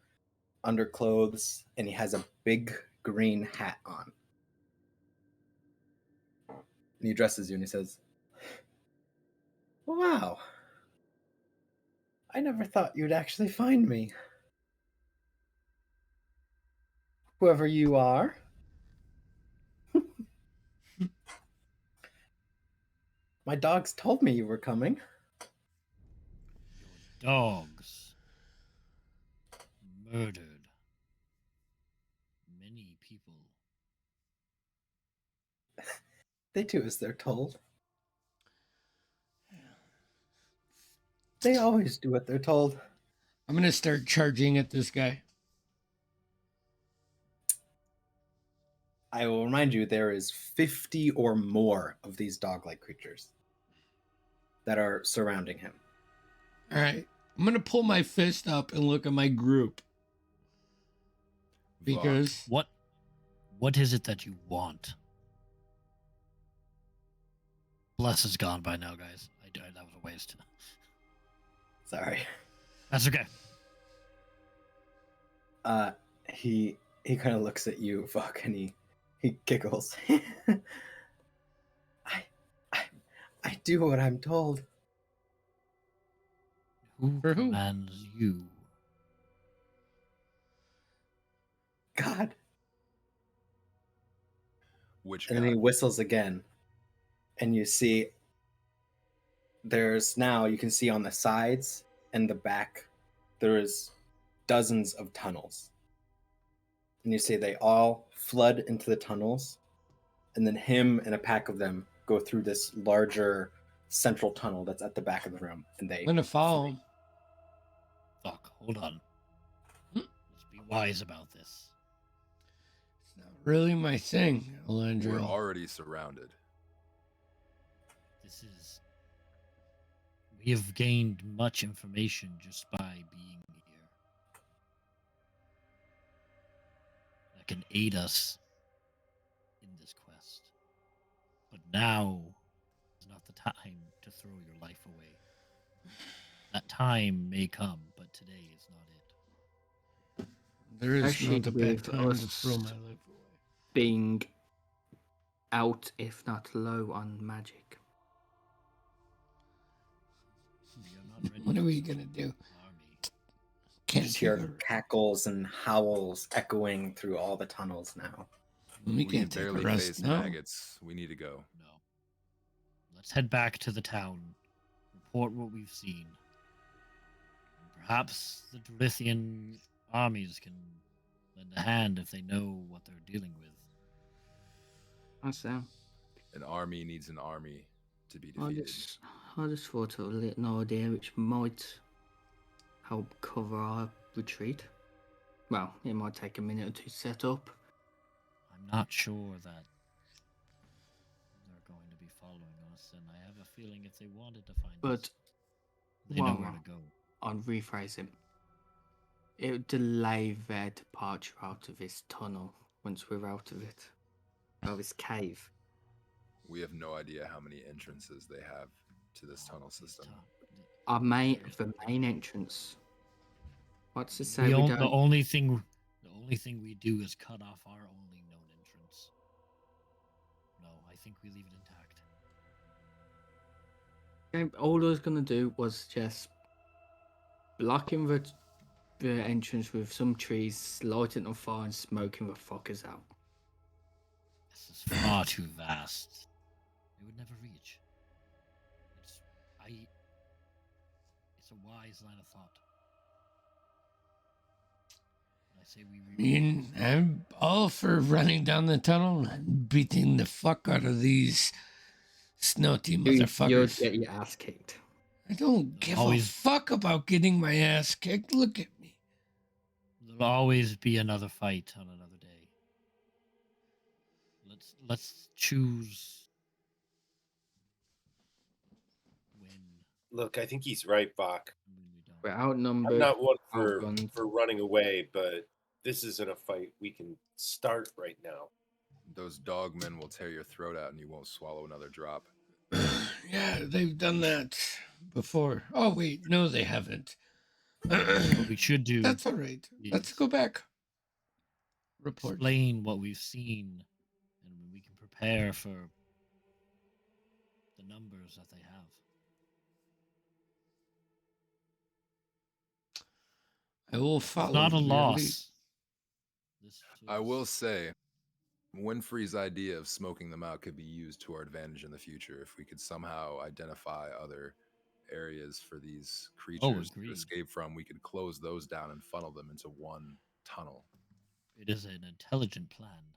underclothes, and he has a big green hat on. And he addresses you and he says, "Wow, I never thought you'd actually find me. Whoever you are." "My dogs told me you were coming." Dogs murdered many people. They do as they're told. They always do what they're told. I'm gonna start charging at this guy. I will remind you, there is 50 or more of these dog-like creatures that are surrounding him. All right. I'm gonna pull my fist up and look at my group because What is it that you want? Bless is gone by now, guys. That was a waste. Sorry. That's okay. He kind of looks at you, Fuck, and he giggles. I do what I'm told. Who For who? commands you? God. Which And then he God? whistles again. And you see you can see on the sides and the back, there's dozens of tunnels. And you see they all flood into the tunnels. And then him and a pack of them go through this larger central tunnel that's at the back of the room. And they I'm gonna follow him. Fuck, hold on. Let's be wise about this. It's not really my thing, We're Elandriel. already surrounded. We have gained much information just by being here. That can aid us in this quest. But now is not the time to throw your life away. That time may come, but today is not it. There is Actually, not a bad with time to us- throw my life away. Being out, if not low, on magic. We are not ready What are to we start gonna do? an army. can't just take hear a, cackles and howls echoing through all the tunnels now. we can't take a barely rest faced now. maggots. We need to go. No. Let's head back to the town, report what we've seen. And perhaps the Dorithian armies can lend a hand if they know what they're dealing with. That's them. An army needs an army to be I defeated. just thought of a little idea which might help cover our retreat. Well, it might take a minute or two to set up. I'm not sure that they're going to be following us, and I have a feeling if they wanted to find But us, they know one where more. to go. I'll rephrase it. It would delay their departure out of this tunnel once we're out of it. Out of this cave. We have no idea how many entrances they have to this tunnel system. The main entrance. What's to say The we only don't... the only thing we do is cut off our only known entrance. No, I think we leave it intact. Okay, all I was gonna do was just blocking the entrance with some trees, lighting it on fire, and smoking the fuckers out. This is far too vast. They would never reach. It's a wise line of thought. I say we I mean, I'm all for running down the tunnel and beating the fuck out of these snotty You'd motherfuckers. get your ass kicked. I don't give a Always- fuck about getting my ass kicked. Look at me. There'll always be another fight on another day. Let's choose when Look, I think he's right, Bach. and when we don't. We're outnumbered. I'm not one outgunned. for running away, but this isn't a fight we can start right now. Those dogmen will tear your throat out and you won't swallow another drop. Yeah, they've done that before. Oh, wait. No, they haven't. What we should do That's all right. Let's is go back. Report. explain what we've seen, and we can prepare for the numbers that they have. I will follow. It's not a your lead. loss. This I was- will say, Winfrey's idea of smoking them out could be used to our advantage in the future if we could somehow identify other areas for these creatures to agreed. escape from. We could close those down and funnel them into one tunnel. It is an intelligent plan.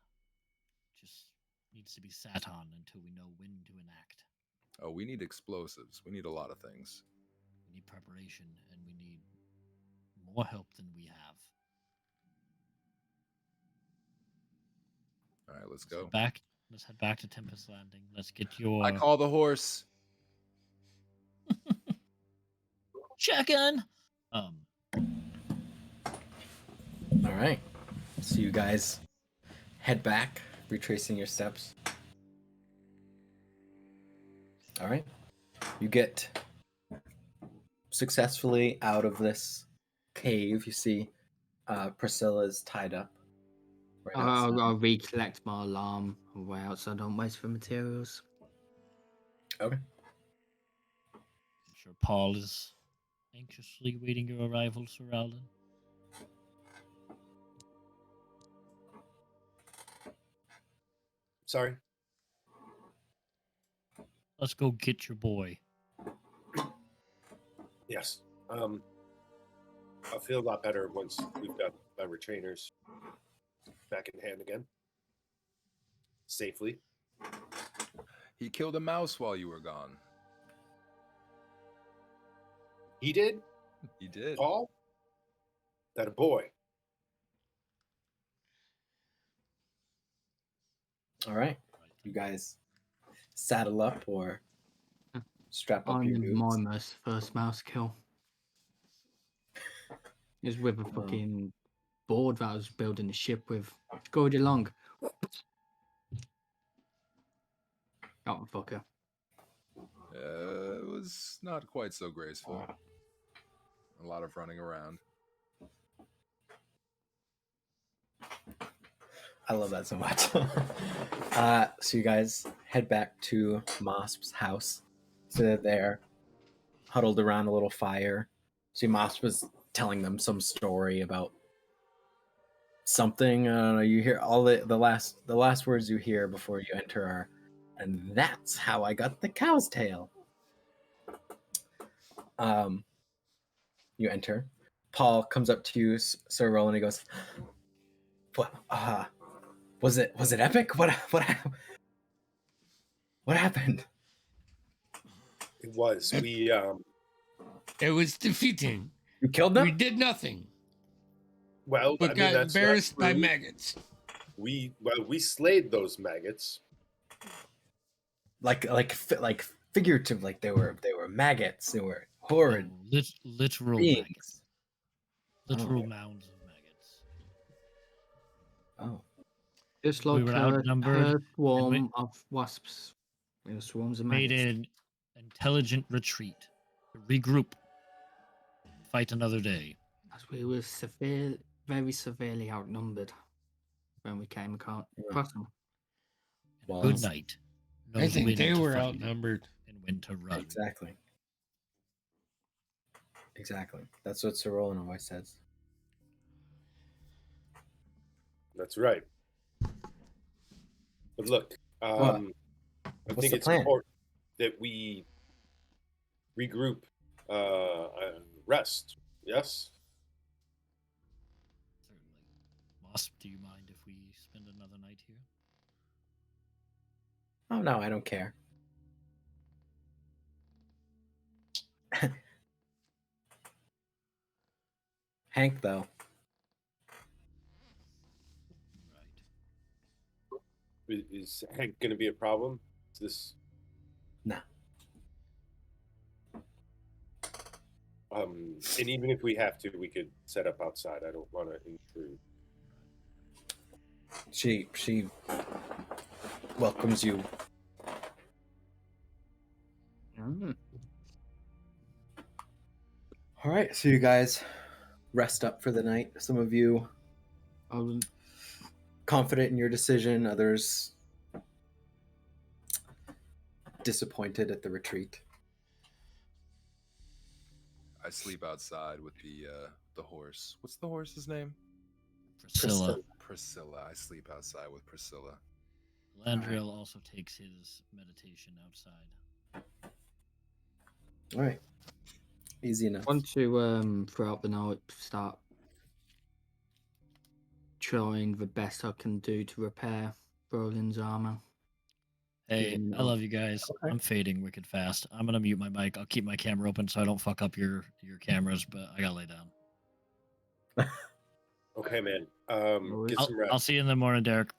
Just needs to be sat on until we know when to enact. Oh, we need explosives. We need a lot of things. We need preparation, and we need more help than we have. All right, let's Let's head go. back. Let's head back to Tempest Landing. Let's get your I call the horse. check-in. All right. So you guys head back, retracing your steps. All right. You get successfully out of this cave. You see Priscilla's tied up. Right outside. I'll recollect my alarm on the way out so I don't waste the materials. Okay. I'm sure Paul is anxiously waiting your arrival, Sir Alden. Sorry. Let's go get your boy. Yes. I'll feel a lot better once we've got my retainers back in hand again. Safely. He killed a mouse while you were gone. He did? He did. Paul? That a boy. All right. You guys saddle up or strap up I'm your in my boots. first mouse kill. It was with a fucking board that I was building the ship with. Going along. Oh, fucker. It was not quite so graceful. A lot of running around. I love that so much. So you guys head back to Mosp's house. So they're there, huddled around a little fire. See, Mosp was telling them some story about something. I don't know. You hear all the last words you hear before you enter are, and that's how I got the cow's tail. You enter. Paul comes up to you, Sir Roland, and he goes, "What? Was it epic? What happened?" It was. It was defeating. You killed We them? did nothing, Well, but I mean, got that's not embarrassed by true. maggots. We slayed those maggots. Like figurative, like they were maggots. They were horrid Literal beings. maggots. Literal mounds of maggots. Oh, Just We like were a outnumbered, swarm of wasps. Swarms of made maggots. an intelligent retreat to regroup, fight another day. As we were very severely outnumbered when we came across them. well, Good night. I Knows think when they to were fight outnumbered. and when to run. exactly. That's what Sir Roland always says. That's right. But look, I What's think the it's plan? important that we regroup and rest. Yes? Certainly. Moss, do you mind if we spend another night here? Oh no, I don't care. Hank, though. Right. Is Hank going to be a problem? Is this? No. And even if we have to, we could set up outside. I don't want to intrude. She welcomes you. All right, so you guys rest up for the night. Some of you confident in your decision, others disappointed at the retreat. I sleep outside with the horse. What's the horse's name? Priscilla. Priscilla. I sleep outside with Priscilla. Landriel also takes his meditation outside. All right, easy enough. I want to, throughout the night, start trying the best I can do to repair Roland's armor. Hey, Yeah, I love you guys. Okay. I'm fading wicked fast. I'm gonna mute my mic. I'll keep my camera open so I don't fuck up your cameras, but I gotta lay down. Okay, man. Get I'll, some rest. I'll see you in the morning, Derek.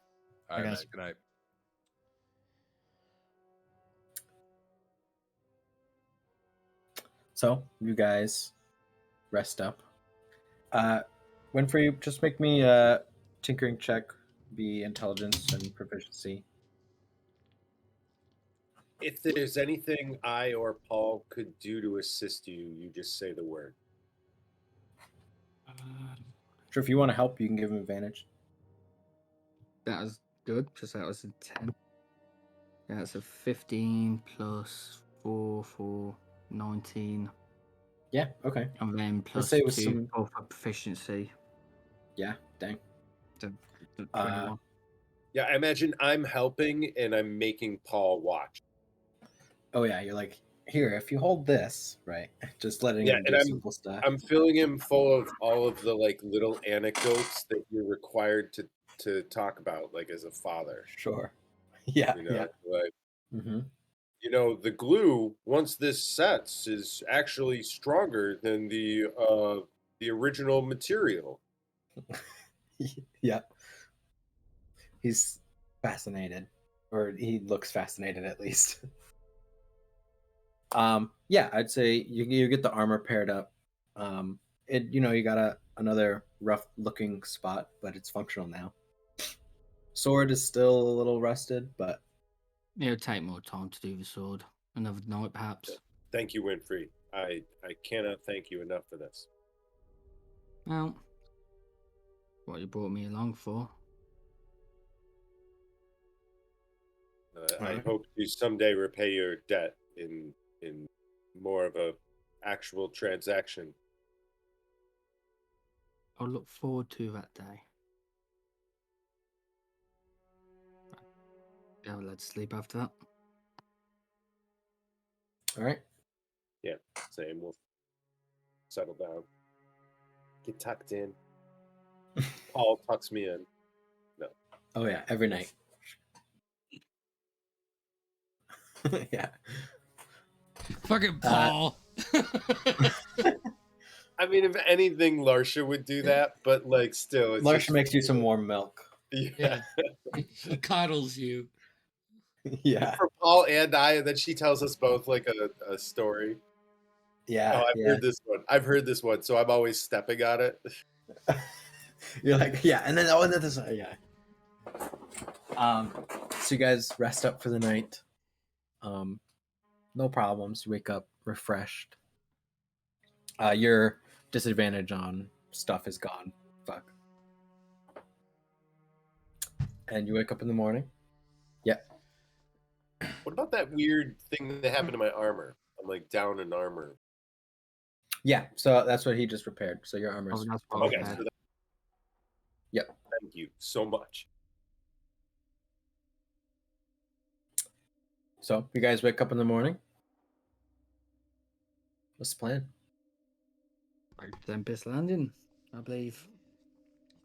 All right, Bye, man. guys. Good night. So you guys rest up. Winfrey, just make me a tinkering check, be intelligence and proficiency. If there's anything I or Paul could do to assist you, you just say the word. Sure, if you want to help, you can give him advantage. That was good, because that was a 10. That's a 15 plus 4 for 19. Yeah, okay. And then plus say it was 2 some- for proficiency. Yeah, dang. So 21. Yeah, I imagine I'm helping and I'm making Paul watch. Oh yeah, you're like, here, if you hold this, right? Just letting Yeah, him and do simple stuff. I'm filling him full of all of the like little anecdotes that you're required to talk about, like as a father. Sure. Yeah, You know, yeah. like Mm-hmm. you know, the glue once this sets is actually stronger than the original material. Yeah. He's fascinated, or he looks fascinated at least. Yeah, I'd say you get the armor paired up. You got another rough looking spot, but it's functional now. Sword is still a little rusted, but It'll take more time to do the sword. Another night, perhaps. Thank you, Winfrey. I cannot thank you enough for this. Well, what you brought me along for. I Alright. hope to someday repay your debt in more of a actual transaction. I'll look forward to that day. Yeah, let's sleep after that. All right. Same. We'll settle down, get tucked in. Paul tucks me in. Oh yeah, every night. Yeah. Fucking Paul. I mean, if anything, Larsha would do that, but like, still, it's Marsha just makes you some warm milk. yeah. He coddles you. Yeah. For Paul and I, and then she tells us both like a story. Yeah. Oh, I've Yeah. heard this one. I've heard this one, so I'm always stepping on it. You're like, yeah, and then this, yeah. So you guys rest up for the night. No problems. You wake up refreshed. Your disadvantage on stuff is gone. Fuck. And you wake up in the morning. What about that weird thing that happened to my armor? I'm like down in armor. Yeah. So that's what he just repaired. So your armor's Oh, that's fully what Okay, I repaired. so had. Yep. thank you so much. So you guys wake up in the morning. What's the plan? Tempest Landing, I believe.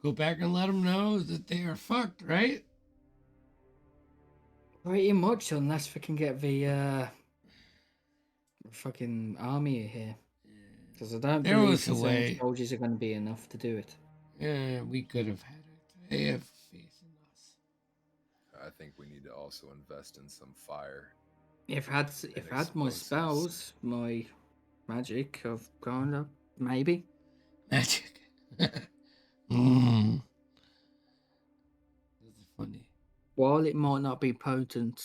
Go back and let them know that they are fucked, right? Pretty much, unless we can get the fucking army here. Because I don't There believe was a the way. soldiers are going to be enough to do it. Yeah, we could have had it. They have faith in us. I think we need to also invest in some fire. If I had my explosives. spells, my magic of gone up, maybe. Magic. mm. That's funny. While it might not be potent,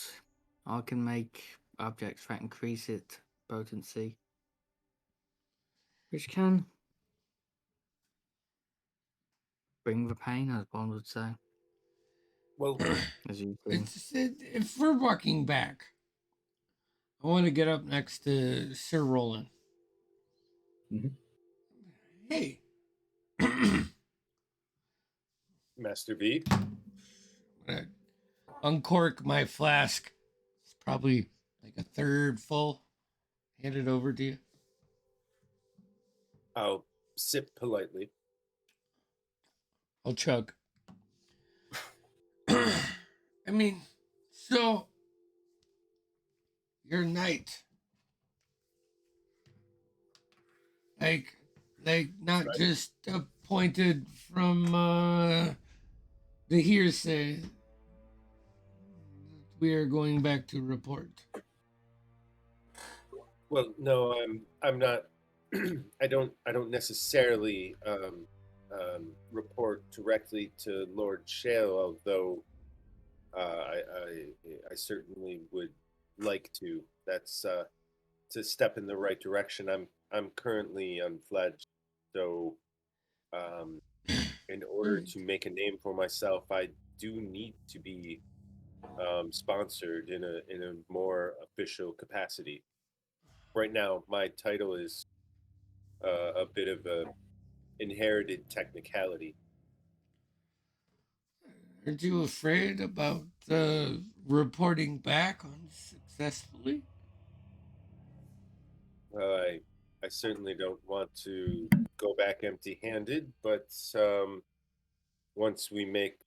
I can make objects that increase it potency. Which can bring the pain, as one would say. Well, As you see. If we're walking back, I want to get up next to Sir Roland. Mhm. Hey. Master V. I'm gonna uncork my flask. It's probably like a third full. Hand it over to you. I'll sip politely. I'll chug. I mean, so your knight, like not Right. just appointed from the hearsay. We are going back to report. Well, no, I'm not. I don't necessarily report directly to Lord Shale, although I certainly would like to. That's to step in the right direction. I'm currently unfledged, so in order to make a name for myself, I do need to be sponsored in a more official capacity. Right now, my title is a bit of a inherited technicality. Aren't you afraid about reporting back unsuccessfully? I certainly don't want to go back empty-handed, but once we make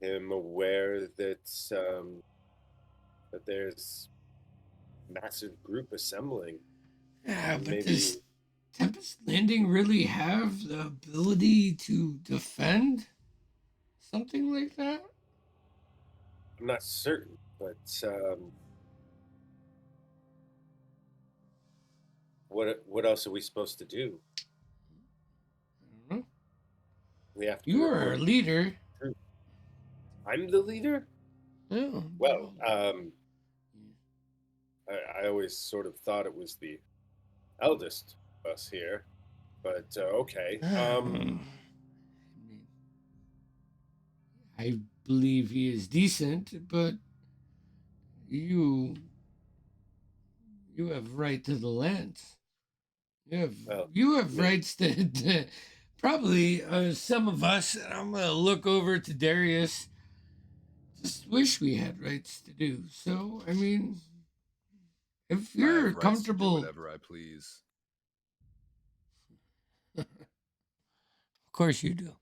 him aware that there's massive group assembling, Yeah, but maybe does Tempest Landing really have the ability to defend something like that? I'm not certain, but what else are we supposed to do? I don't know. We have to You are a report. leader. I'm the leader? Yeah. Well, I always sort of thought it was the eldest of us here, but okay. I mean, I believe he is decent, but you have right to the lands. Well, You have me. rights to Probably some of us, and I'm gonna look over to Darius. Just wish we had rights to do. So, I mean, if I you're have rights to do comfortable, whatever I please. of course you do.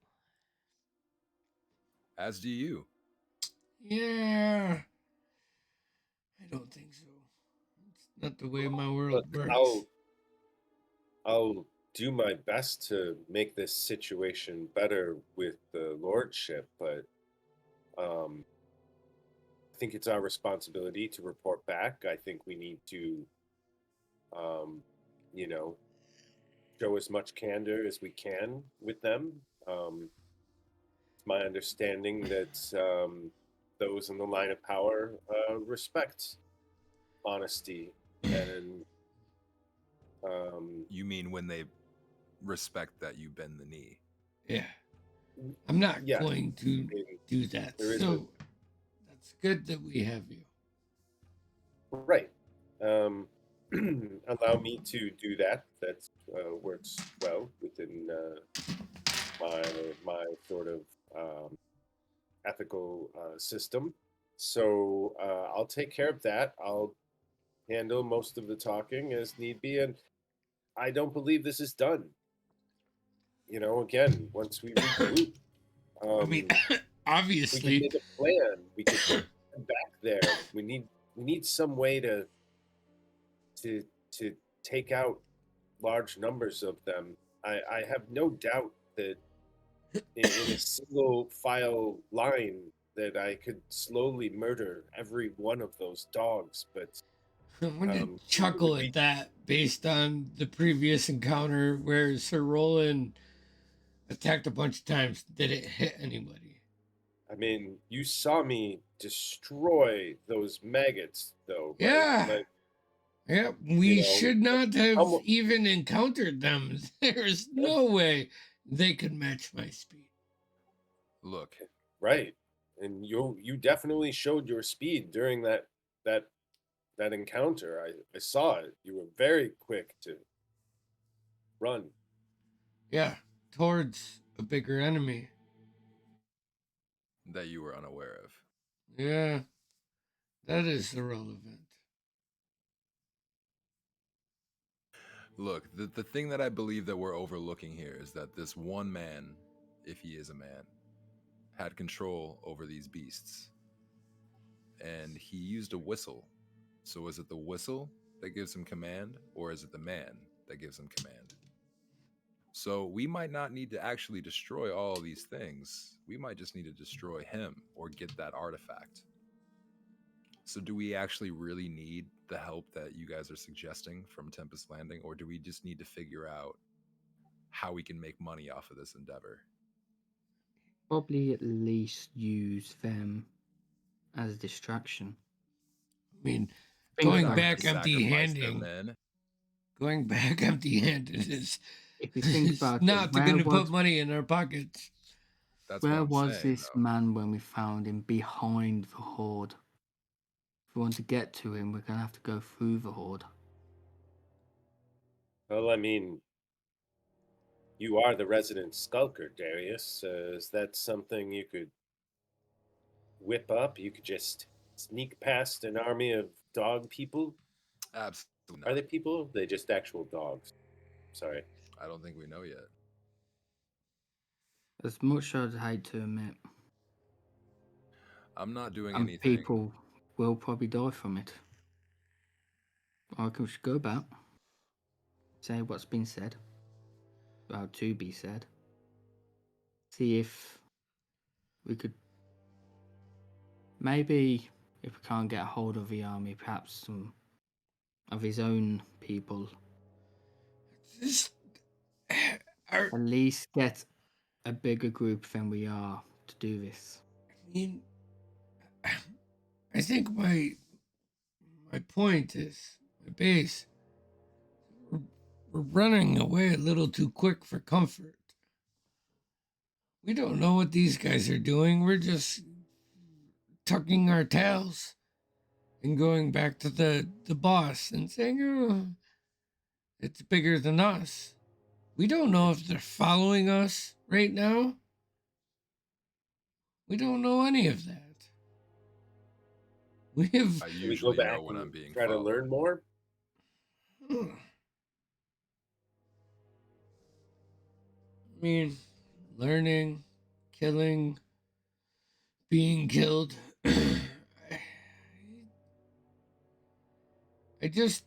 As do you. Yeah, I don't think so. It's not the way my world Look, works. I'll do my best to make this situation better with the lordship, but I think it's our responsibility to report back. I think we need to, um, you know, show as much candor as we can with them. It's my understanding that those in the line of power respect honesty and You mean when they respect that you bend the knee? Yeah, I'm not yes, going to do that. there is a So that's good that we have you. right. Um, allow me to do that. That works well within my sort of um, ethical system. So I'll take care of that. I'll handle most of the talking as need be, and I don't believe this is done. Again, once we regroup, I mean, we could obviously, make a plan. We could get back there. We need some way to to take out large numbers of them. I have no doubt that in a single file line that I could slowly murder every one of those dogs, but I'm going to it would chuckle at be. that based on the previous encounter where Sir Roland attacked a bunch of times. Did it hit anybody? I mean, you saw me destroy those maggots, though, right? Yeah. Like, Yeah, you we know, should not have how, even encountered them. There's no way they could match my speed. Look, right? And you definitely showed your speed during that that encounter. I saw it. You were very quick to run. Yeah, towards a bigger enemy. that you were unaware of. Yeah, that is irrelevant. Look, the thing that I believe that we're overlooking here is that this one man, if he is a man, had control over these beasts. And he used a whistle. So is it the whistle that gives him command, or is it the man that gives him command? So we might not need to actually destroy all these things. We might just need to destroy him or get that artifact. So do we actually really need the help that you guys are suggesting from Tempest Landing, or do we just need to figure out how we can make money off of this endeavor? Probably at least use them as a distraction. I mean, Think We're going not about going it. to back sacrifice them empty-handing, then. going back empty-handed If you think is about it, not going to put money in our pockets. That's what where I'm was saying, this though. man when we found him? Behind the horde. If we want to get to him, we're gonna have to go through the horde. Well, I mean, you are the resident skulker, Darius. Is that something you could whip up? You could just sneak past an army of dog people? Absolutely Are not. they people? They just actual dogs. Sorry. I don't think we know yet. As much as I'd hate to admit, I'm not doing and anything. people will probably die from it. I reckon we should go back, say what's been said, about to be said, see if we could maybe, if we can't get a hold of the army, perhaps some of his own people, Just, our, at least get a bigger group than we are to do this. I mean, I think my point is my base. We're, we're running away a little too quick for comfort. We don't know what these guys are doing. We're just tucking our tails and going back to the boss and saying, "Oh, it's bigger than us." We don't know if they're following us right now. We don't know any of that. We have. I Can we go usually back know when and I'm being try to followed. learn more? I mean, learning, killing, being killed. I just.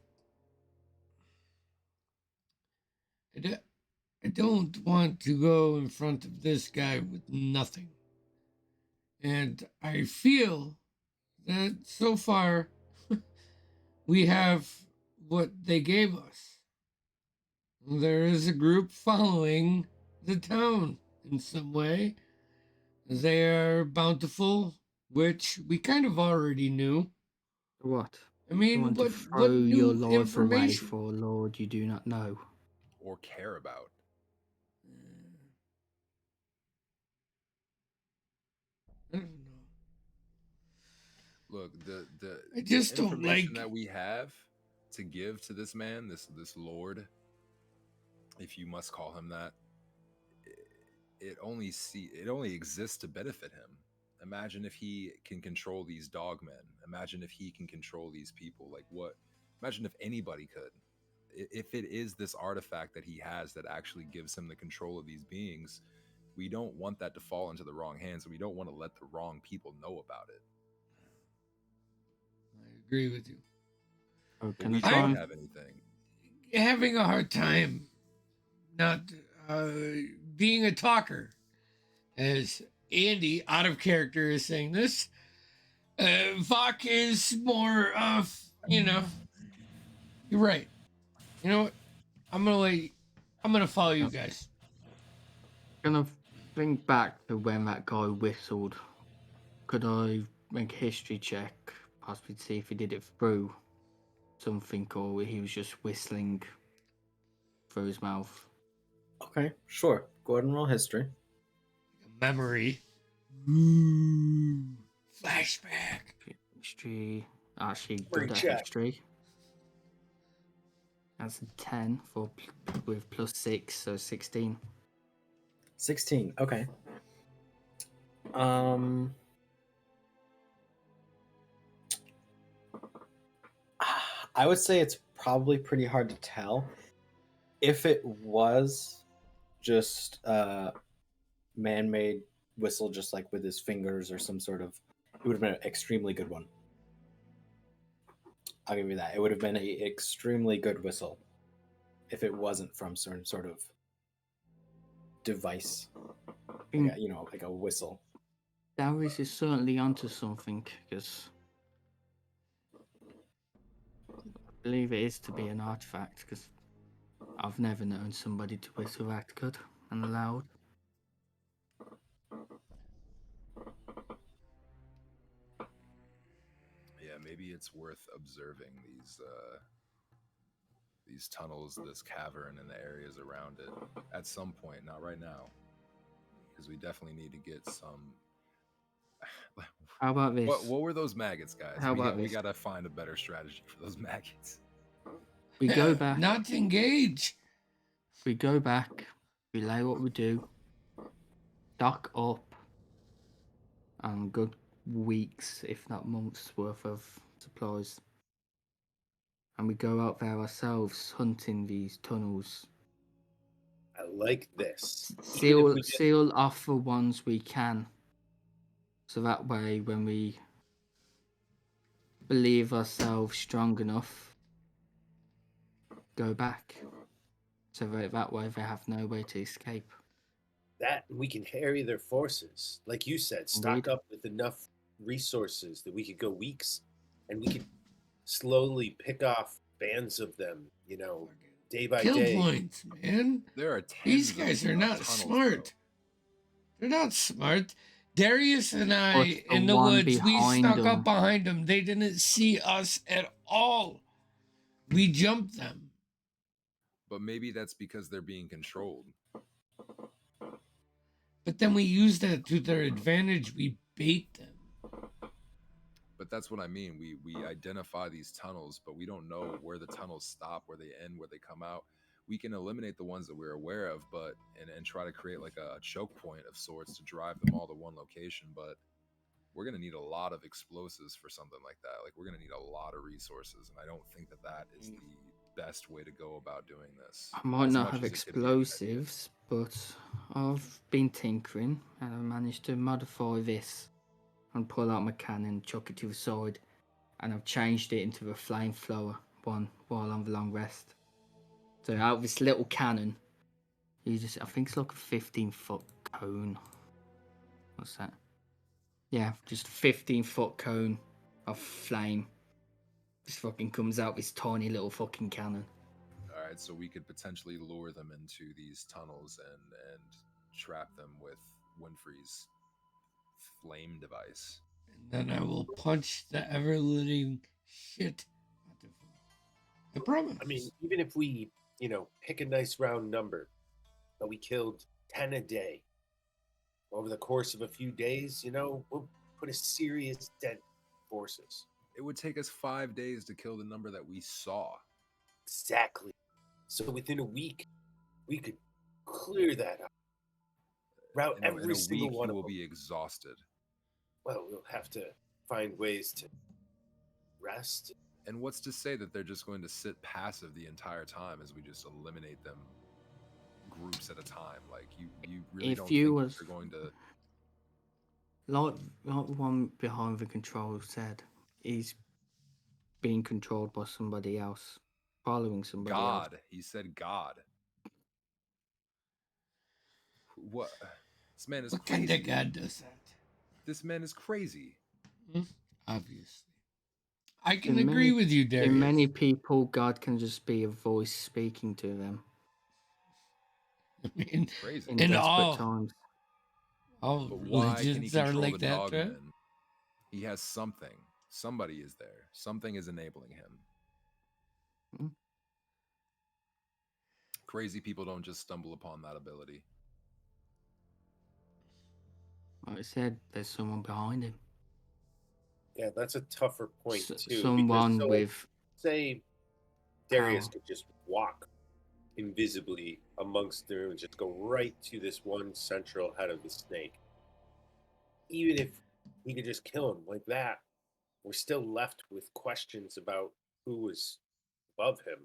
I don't want to go in front of this guy with nothing. And I feel that so far we have what they gave us. There is a group following the town in some way. They are bountiful, which we kind of already knew. What? I You mean, want to what throw your new life away information? for a lord you do not know? Or care about. I don't know. Look, I just the don't information like. that we have to give to this man, this lord, if you must call him that, it only exists to benefit him. Imagine if he can control these dogmen. Imagine if he can control these people. Like what? Imagine if anybody could. If it is this artifact that he has that actually gives him the control of these beings, we don't want that to fall into the wrong hands, and we don't want to let the wrong people know about it. I agree with you. Oh, But can we I try don't and have anything. Having a hard time not uh, being a talker, as Andy out of character is saying this. Vok is more of, you're right. You know what? I'm gonna follow you guys. kind of think back to when that guy whistled? Could I make a history check, possibly to see if he did it through something or he was just whistling through his mouth? Okay, sure. Go ahead and roll history. Memory. Ooh, flashback. History, actually Memory good at check. history. That's a 10 with plus 6, so 16. 16. Okay. Um I would say it's probably pretty hard to tell. If it was just man-made whistle just like with his fingers or some sort of, it would have been an extremely good one. I'll give you that. It would have been an extremely good whistle if it wasn't from some sort of device, like like a whistle. Darius is certainly onto something because I believe it is to be an artifact because I've never known somebody to whistle that good and loud. Yeah, maybe it's worth observing these tunnels, this cavern, and the areas around it at some point. Not right now, because we definitely need to get some. How about this? What were those maggots, guys? How about We this? gotta find a better strategy for those maggots. We go back. Not to engage. We go back. We lay what we do. Stock up. And good weeks, if not months, worth of supplies. And we go out there ourselves hunting these tunnels. I like this. Even if we Seal off the ones we can. So that way, when we believe ourselves strong enough, go back. So that way they have no way to escape. that we can harry their forces, like you said, stock Indeed. up with enough resources that we could go weeks, and we could slowly pick off bands of them, day by Kill day. points, man. There are These tens guys of are not tunnels, smart. They're not smart. Darius and But I the in the one woods, we behind snuck them, up behind them. They didn't see us at all. We jumped them. but maybe that's because they're being controlled. But then we used that to their advantage. We bait them. But that's what I mean. We identify these tunnels, but we don't know where the tunnels stop, where they end, where they come out. we can eliminate the ones that we're aware of, but and try to create like a choke point of sorts to drive them all to one location. But we're gonna need a lot of explosives for something like that. Like we're gonna need a lot of resources, and I don't think that that is the best way to go about doing this. I might as not much have as it could be a good idea. explosives, but I've been tinkering and I managed to modify this and pull out my cannon, chuck it to the side, and I've changed it into a flamethrower one while on the long rest. So out of this little cannon, I think it's like a 15-foot cone. What's that? Yeah, just a 15-foot cone of flame. Just fucking comes out this tiny little fucking cannon. All right, so we could potentially lure them into these tunnels and trap them with Winfrey's flame device. And then I will punch the ever living shit out of him. I promise. I mean, even if we, pick a nice round number, but we killed 10 a day over the course of a few days, we'll put a serious dent in forces. It would take us 5 days to kill the number that we saw. Exactly. So within a week, we could clear that up. Route In a every single week, one you of will them. be exhausted. Well, we'll have to find ways to rest. And what's to say that they're just going to sit passive the entire time as we just eliminate them groups at a time? Like you really If don't you think was- they're going to. Like one behind the controls said, he's being controlled by somebody else, following somebody else. God, he said God. What? This man is What crazy. kind of god does that? This man is crazy. Obviously. I can In agree many- with you, Darius. In many people, God can just be a voice speaking to them I mean, Crazy. in In desperate all- times. all But why can he religions are control like the that, dog right? then? He has something. Somebody is there. Something is enabling him. Hmm. Crazy people don't just stumble upon that ability. Like I said, there's someone behind him. Yeah, that's a tougher point too. because Someone so with say Darius power. could just walk invisibly amongst the room and just go right to this one central head of the snake. Even if he could just kill him like that, we're still left with questions about who was above him.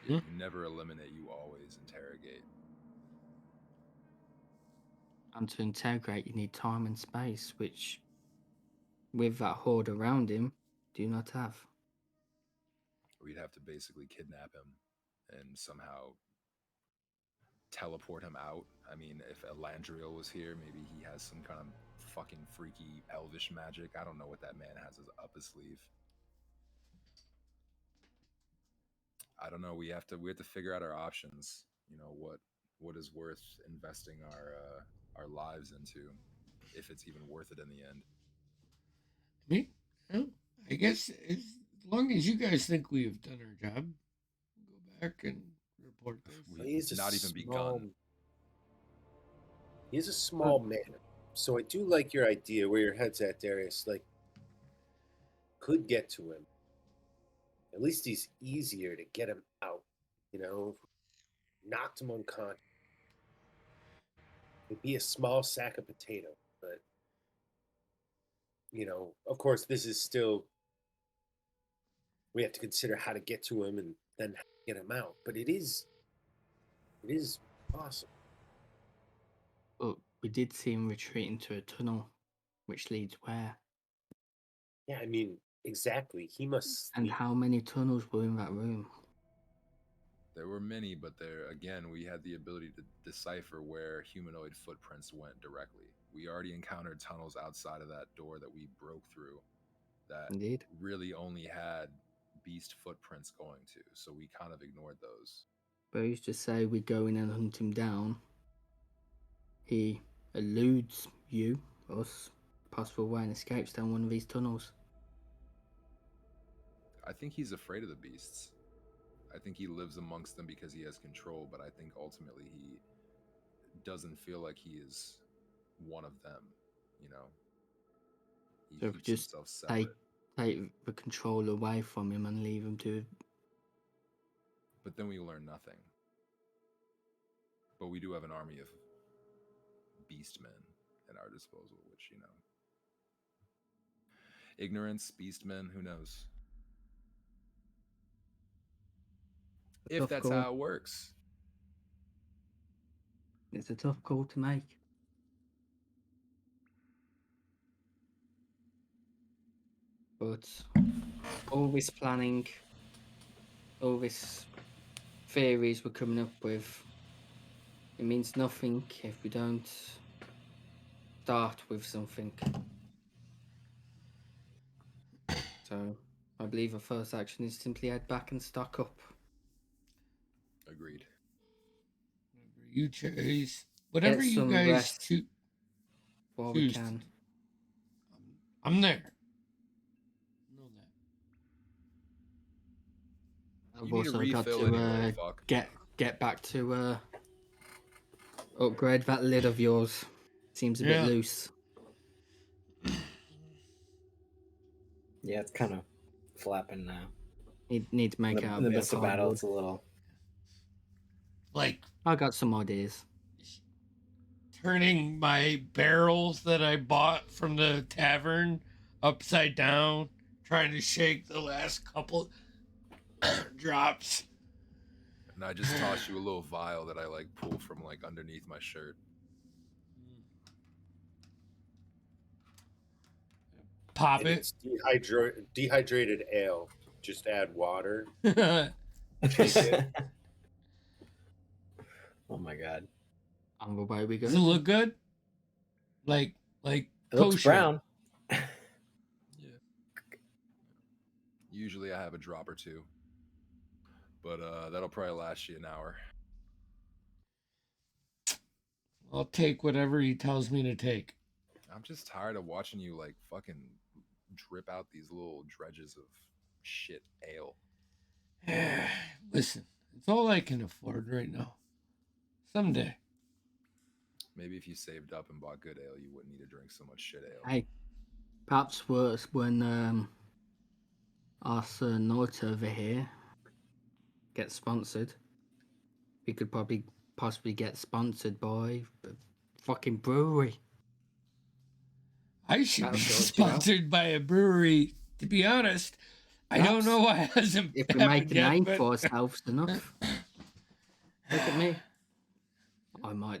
You never eliminate, you always interrogate. And to integrate, you need time and space, which, with that horde around him, do not have. We'd have to basically kidnap him and somehow teleport him out. I mean, if Elandriel was here, maybe he has some kind of fucking freaky elvish magic. I don't know what that man has up his sleeve. I don't know. We have to figure out our options. You know, what is worth investing our lives into, if it's even worth it in the end. I mean, well, I guess as long as you guys think we have done our job, go back and report this. We've not even begun. He's a small man, so I do like your idea where your head's at, Darius. Like, could get to him. At least he's easier to get him out. Knocked him unconscious. It'd be a small sack of potato, but of course, this is still. We have to consider how to get to him and then get him out. But it is possible. But we did see him retreat into a tunnel, which leads where? Yeah, I mean, exactly. He must. And how many tunnels were in that room? There were many, but there again, we had the ability to decipher where humanoid footprints went directly. We already encountered tunnels outside of that door that we broke through that Indeed. really only had beast footprints going to, so we kind of ignored those. But who's to say we go in and hunt him down? He eludes you, us, possible way and escapes down one of these tunnels. I think he's afraid of the beasts. I think he lives amongst them because he has control, but I think ultimately he doesn't feel like he is one of them, He So if we keeps just himself separate. take the control away from him and leave him to. But then we learn nothing. But we do have an army of beastmen at our disposal, which, you know. Ignorance, beastmen, who knows? If Tough that's call. how it works. It's a tough call to make. But all this planning, all this theories we're coming up with, it means nothing if we don't start with something. So I believe our first action is simply head back and stock up. Agreed. You choose whatever Get you some guys rest while we choose to can. do. I'm there. Know that. I've You need a also got refill to anyway, fuck. get back to upgrade that lid of yours. Seems a bit Yeah. loose. Yeah, it's kind of flapping now. Need to make In out the a bit midst of of battle, hardwood. it's a little. Like I got some ideas. turning my barrels that I bought from the tavern upside down, trying to shake the last couple drops. And I just toss you a little vial that I like pull from like underneath my shirt. Pop And it. it's dehydrated ale. Just add water. Does Shake it. Oh my god. And away we go. it look good? Like It looks kosher. brown. Yeah. Usually I have a drop or two. But that'll probably last you an hour. I'll take whatever he tells me to take. I'm just tired of watching you like fucking drip out these little dredges of shit ale. Listen, it's all I can afford right now. Someday. Maybe if you saved up and bought good ale, you wouldn't need to drink so much shit ale. Hey, perhaps worse when our Sir Knight over here gets sponsored. We could probably possibly get sponsored by a fucking brewery. I should That'll be sort you out. sponsored by a brewery. To be honest, I don't know why it hasn't If we happened make a yet, name but for ourselves enough. Look at me. I'll not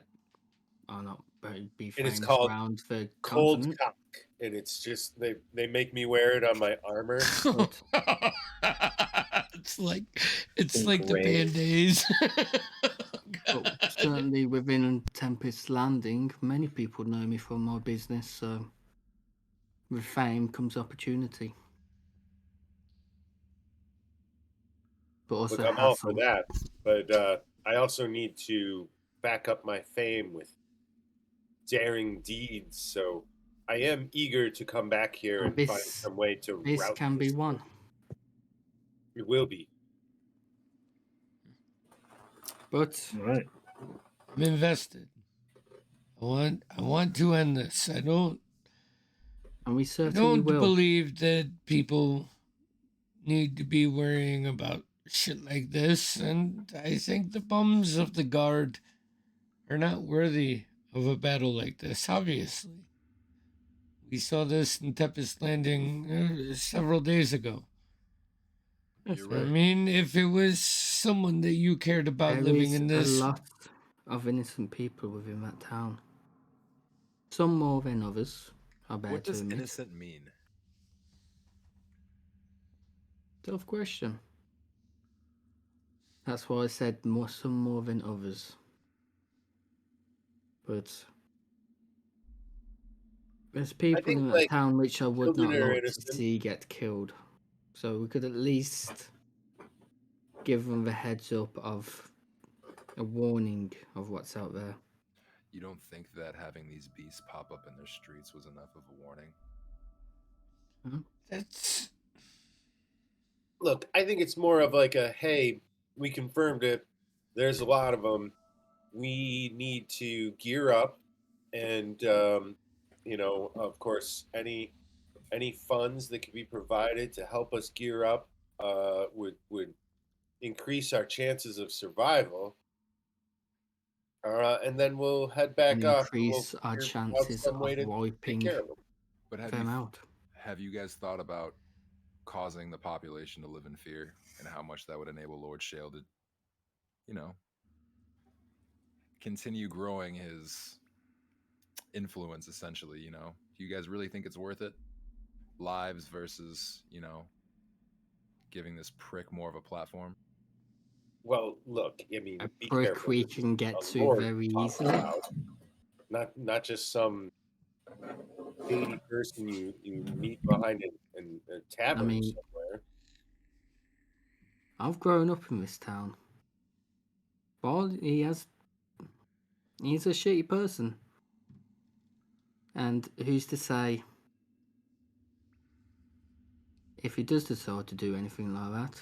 be And it's famous called around the Cold continent. cock. And it's just they make me wear it on my armor. it's like the Great. Band-Aids. But certainly within Tempest Landing, many people know me from my business, so with fame comes opportunity. But also Look, I'm all for hassle. that. But I also need to back up my fame with daring deeds. So I am eager to come back here And and find some way to This rout can be this. one. It will be. But All right. I'm invested. I want to end this. I don't we certainly don't will. believe that people need to be worrying about shit like this, and I think the bums of the guard are not worthy of a battle like this, obviously. We saw this in Tempest Landing several days ago. You're I right. mean, if it was someone that you cared about There living is in a this, lot of innocent people within that town. Some more than others, I bear What to does admit. innocent mean? Tough question. That's why I said some more than others. But there's people think, in that like, town which I would not children are like to innocent. see get killed. So we could at least give them the heads up of a warning of what's out there. You don't think that having these beasts pop up in their streets was enough of a warning? that's Look, I think it's more of like a hey, we confirmed it. There's a lot of them. We need to gear up, and of course, any any funds that could be provided to help us gear up would increase our chances of survival. And then we'll head back And up and we'll increase our figure out chances some way of to take wiping care of them. But them out. have you guys thought about causing the population to live in fear and how much that would enable Lord Shale to, you know, continue growing his influence essentially, you know? Do you guys really think it's worth it? Lives versus, you know, giving this prick more of a platform? Well, look, I mean, A be brick careful. we This is can get a to lord very talking easily. about, not just some shady person you meet behind a tavern mean- somewhere. I've grown up in this town. Well, he's a shitty person. And who's to say if he does decide to do anything like that,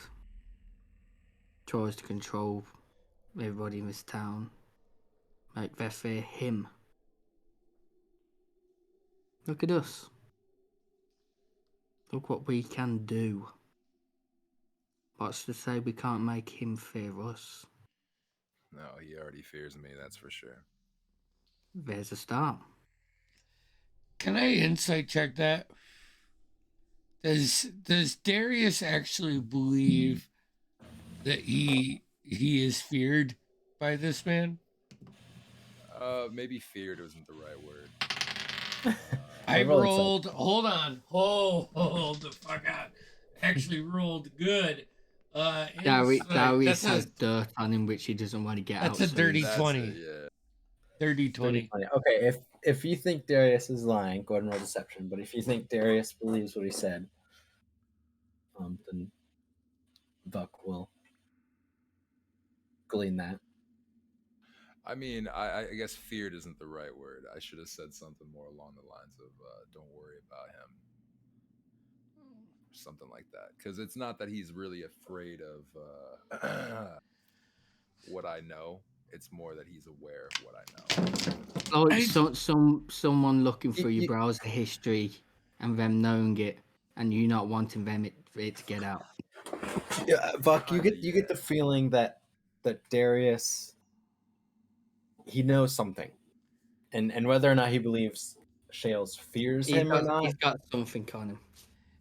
tries to control everybody in this town, make their fear him. Look at us. Look what we can do. What's to say we can't make him fear us? No, he already fears me, that's for sure. There's a start. Can I insight check that? Does Darius actually believe that he is feared by this man? Maybe feared wasn't the right word. I rolled some. rolled. Hold on. Hold the fuck on. Actually rolled good. Insight. Darius That's has a dirt on him which he doesn't want to get out. that's a so dirty he's- 20. Yeah. 30 20. Okay, if you think Darius is lying, go ahead and roll deception. But if you think Darius believes what he said, then Buck will glean that. I mean, I guess feared isn't the right word. I should have said something more along the lines of don't worry about him. Something like that. Because it's not that he's really afraid of what I know. It's more that he's aware of what I know. Like someone looking through You- your browser history and them knowing it, and you not wanting for it to get out. Yeah, Buck, you Kinda, get the feeling that Darius, he knows something, and whether or not he believes Shales fears him or not, He's got something on him.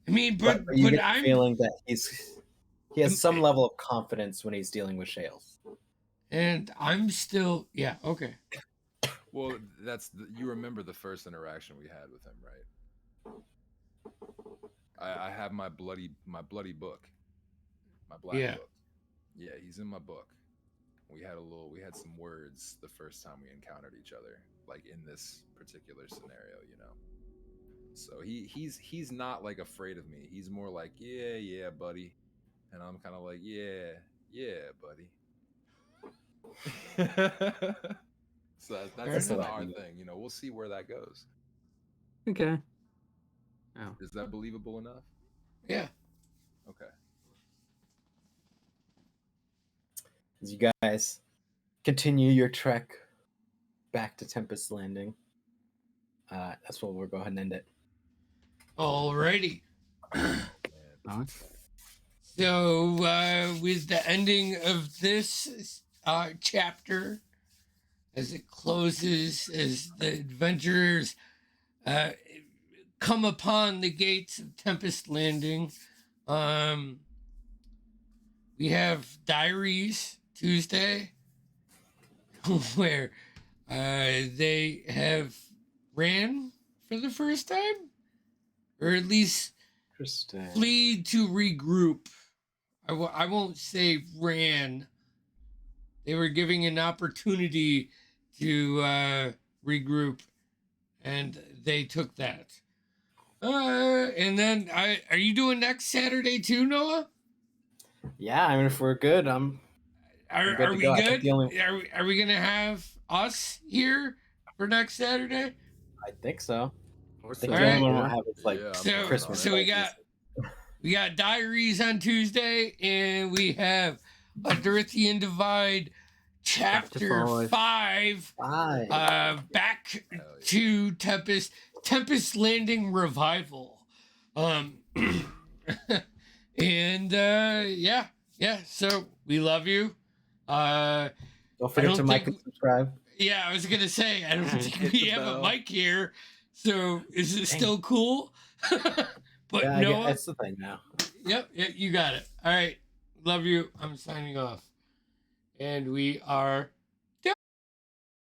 I mean, but but you get the I'm feeling that he has some Um, level of confidence when he's dealing with Shales. and I'm still okay. Well, you remember the first interaction we had with him, right? I have my bloody book, my black Yeah. book. Yeah, he's in my book. We had some words the first time we encountered each other, like in this particular scenario, you know. So he's not like afraid of me. He's more like, yeah, buddy, and I'm kind of like, yeah, buddy. So that's Fair kind of enough. our thing, you know. We'll see where that goes. Okay. Oh. Is that believable enough? Yeah. Okay. As you guys continue your trek back to Tempest Landing, that's what we'll go ahead and end it. Alrighty. Nice. So with the ending of this chapter, as it closes, as the adventurers come upon the gates of Tempest Landing, we have Diaries Tuesday, where they have ran for the first time, or at least Interesting. flee to regroup. I won't say ran. They were giving an opportunity to regroup, and they took that. And then are you doing next Saturday too, Noah? Yeah, I mean, if we're good, I'm good Are to we go. I think good? the only- Are we gonna have us here for next Saturday? I think so. I think All the only right. one Yeah. we'll have is like Yeah, I'm So working Christmas. on it. so we got Diaries on Tuesday, and we have a Dorithian Divide chapter Chapter 5. Bye. Back Hell yeah. to Tempest Landing Revival. Um, and yeah. So we love you. Don't forget don't to like think- and subscribe. Yeah, I was gonna say I don't think Hit we the have a bell. mic here. So is it Dang. still cool? But Yeah, Noah, that's the thing now. yep, you got it. All right, love you. I'm signing off, and we are